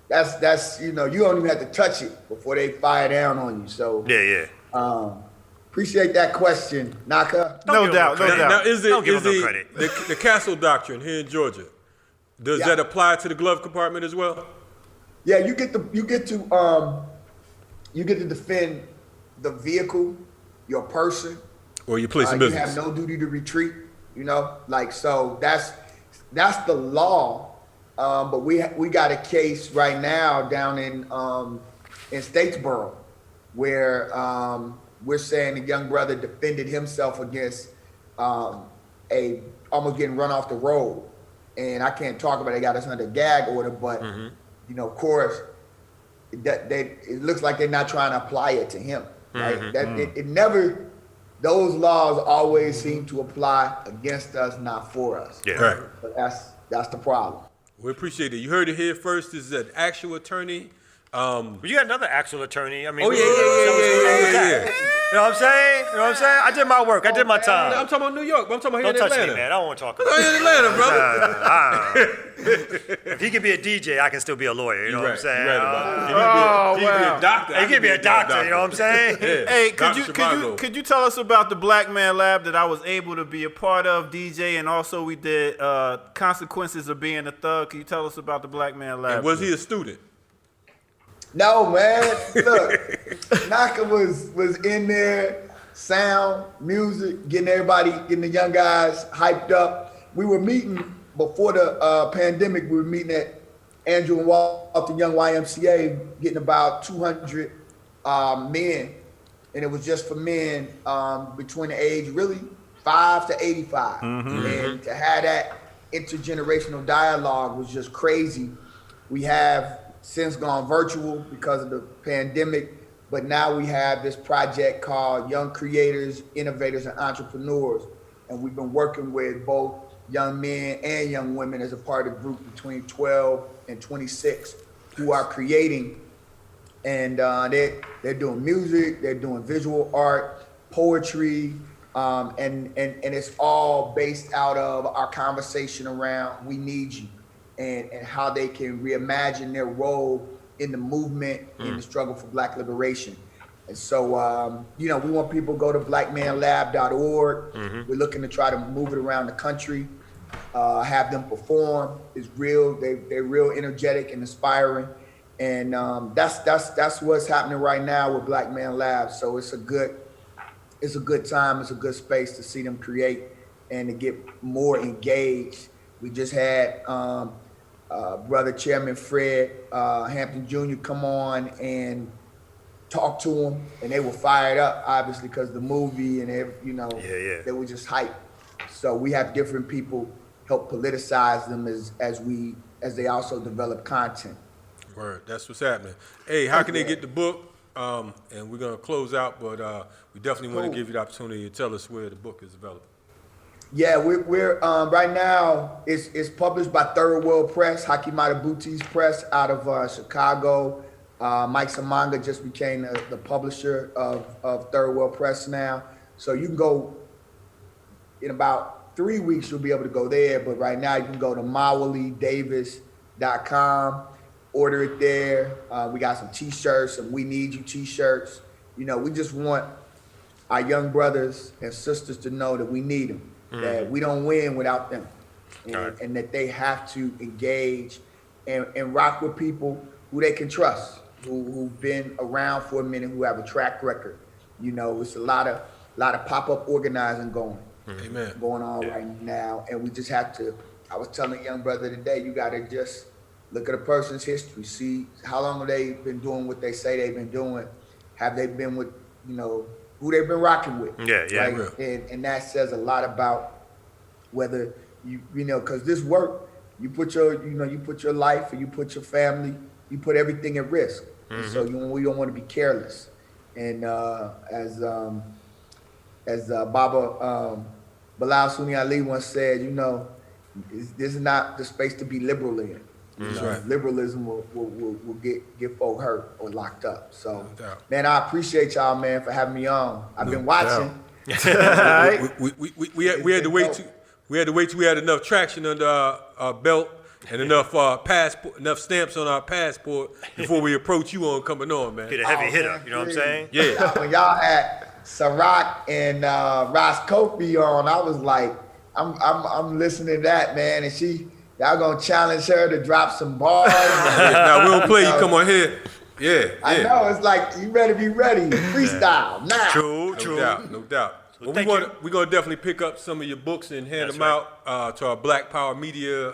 That's you know, you don't even have to touch it before they fire down on you. So Yeah. appreciate that question, Naka. No doubt. Now, is Don't give it him no credit. the Castle Doctrine here in Georgia? Does that apply to the glove compartment as well? Yeah, you get to defend the vehicle, your person. Or your place of You business? have no duty to retreat. You know, like so. That's the law. But we got a case right now down in Statesboro where we're saying the young brother defended himself against almost getting run off the road. And I can't talk about it. They got us under gag order, but you know, of course, it looks like they're not trying to apply it to him. Right? It never. Those laws always seem to apply against us, not for us. Yeah. Right. But that's the problem. We appreciate it. You heard it here first. This is an actual attorney. But you got another actual attorney. I mean, Oh, yeah. You know what I'm saying? You know what I'm saying? I did my work. I did my time. I'm talking about New York, but I'm talking about Don't here in touch Atlanta. me, man. I don't want to talk about I'm in Atlanta, brother. If he could be a DJ, I can still be a lawyer. You know what I'm saying? You're right about it. If he could be a doctor. He could be a doctor. You know what I'm saying? Hey, Dr. Chicago. could you tell us about the Black Man Lab that I was able to be a part of, DJ, and also we did Consequences of Being a Thug. Can you tell us about the Black Man Lab? And was he a student? No, man. Look, Naka was in there, sound, music, getting the young guys hyped up. We were meeting before the pandemic. We were meeting at Andrew and Walter Young YMCA, getting about 200 men, and it was just for men between the age really 5 to 85, and to have that intergenerational dialogue was just crazy. We have since gone virtual because of the pandemic, but now we have this project called Young Creators, Innovators, and Entrepreneurs. And we've been working with both young men and young women as a part of the group between 12 and 26 who are creating. And they're doing music, they're doing visual art, poetry, and it's all based out of our conversation around We Need You. And how they can reimagine their role in the movement, in the struggle for Black liberation. And so, we want people to go to blackmanlab.org. We're looking to try to move it around the country, have them perform. It's real, they're real energetic and inspiring. And that's what's happening right now with Black Man Lab. So it's a good time, it's a good space to see them create and to get more engaged. We just had Brother Chairman Fred Hampton Jr. come on and talk to them, and they were fired up, obviously, because of the movie, and they were just hyped. So we have different people help politicize them as they also develop content. Word, that's what's happening. Hey, how can they get the book? And we're gonna close out, but we definitely want to give you the opportunity to tell us where the book is available. Yeah, we're right now. It's published by Third World Press, Hakimata Booties Press, out of Chicago. Mike Samanga just became the publisher of Third World Press now. So you can go in about 3 weeks. You'll be able to go there. But right now you can go to MawuliDavis.com, order it there. We got some T-shirts, some We Need You T-shirts. We just want our young brothers and sisters to know that we need them. That we don't win without them, and that they have to engage and rock with people who they can trust, who've been around for a minute, who have a track record. It's a lot of pop-up organizing going on right now, and we just have to. I was telling a young brother today, you got to just look at a person's history, see how long have they been doing what they say they've been doing. Have they been with who they've been rocking with. Right? And that says a lot about whether because this work, you put your life and you put your family, you put everything at risk. And so we don't want to be careless. And as Baba Bilal Sunni Ali once said, this is not the space to be liberal in. Liberalism will get folk hurt or locked up. So, man, I appreciate y'all, man, for having me on. I've been watching. We had to wait till we had enough traction under our belt and enough stamps on our passport before we approach you on coming on, man. Get a heavy hitter, you know what I'm saying? Yeah. When y'all had Sarak and Ross Kofi on, I was like, I'm listening to that, man, and y'all gonna challenge her to drop some bars. Now we don't play. You come on here. Yeah. I know. It's like you better be ready. Freestyle now. True. No doubt. Well, we're gonna definitely pick up some of your books and hand them out to our Black Power Media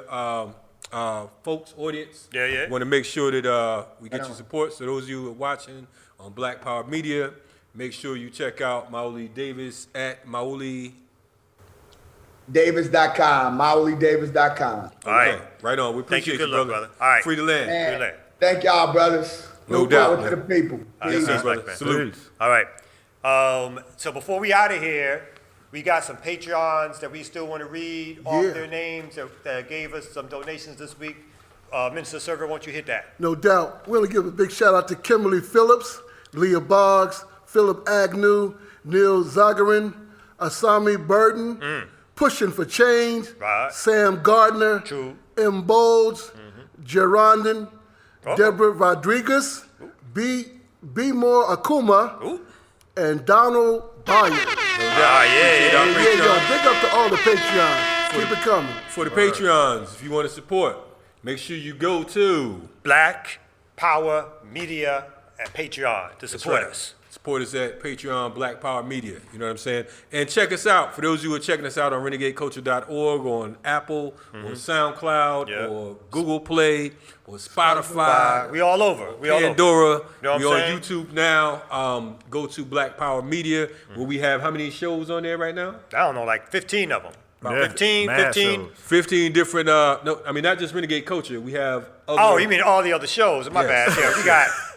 folks, audience. Yeah. Want to make sure that we get your support. So those of you who are watching on Black Power Media, make sure you check out Mawuli Davis at MawuliDavis.com, MawuliDavis.com. All right. Right on. We appreciate you, Good luck, brother. All right. Free the land. Man, thank y'all, brothers. No Look doubt, forward to the people. Yes, Peace. brother. Salute. All right. So before we out of here, we got some Patreons that we still want to read off their names that gave us some donations this week. Minister Server, won't you hit that? No doubt. We want to give a big shout out to Kimberly Phillips, Leah Boggs, Philip Agnew, Neil Zagarin, Asami Burton, Pushing for Change, Right. Sam Gardner, True. M. Bowles, Gerondin, Deborah Rodriguez, B. More Akuma, and Donald Byer. Yeah. Yo, big up to all the Patreons. Keep it coming. For the Patreons, if you want to support, make sure you go to Black Power Media at Patreon to support us. Support us at Patreon, Black Power Media. You know what I'm saying? And check us out. For those of you who are checking us out on renegadeculture.org, on Apple, or SoundCloud, or Google Play, or Spotify. We all over. We all over. Pandora. You know what we I'm on saying? YouTube now. Go to Black Power Media, where we have how many shows on there right now? I don't know, like 15 of them. Yeah, 15. mad shows. 15 different, no, I mean, not just Renegade Culture. We have other. Oh, you mean all the other shows? My Yes. bad. Yeah,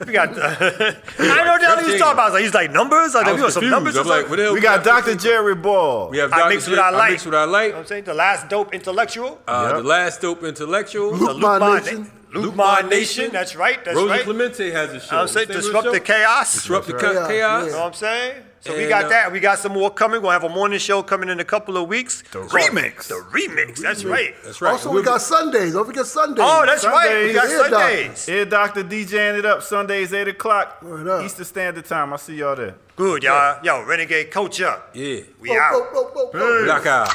we got. I know what he was talking about. He's like numbers. I I think we was some confused. numbers. I'm like, what the hell? We got Dr. Jerry Ball. We have I Dr. mix J- what I like. Mix what I like. You know what I'm saying? The last dope intellectual. The last dope intellectual. Luke Ma Nation. Luke Ma Nation. That's right. That's Rosa right. Clemente has a show. I'm saying What's the name of disrupt the the show? chaos. Disrupt the Chaos, chaos. You know what I'm saying? So we And, got that. We got some more coming. We'll have a morning show coming in a couple of weeks. The remix. The remix. That's right. That's right. Also, we got Sundays. Don't forget Sundays. Oh, that's right. We got Sundays. Sundays. Ear Doctor DJing it up Sundays 8 o'clock Word up. Eastern Standard Time. I'll see y'all there. Good, y'all. Yo, Renegade Culture. Yeah. We out. Whoa. Black out.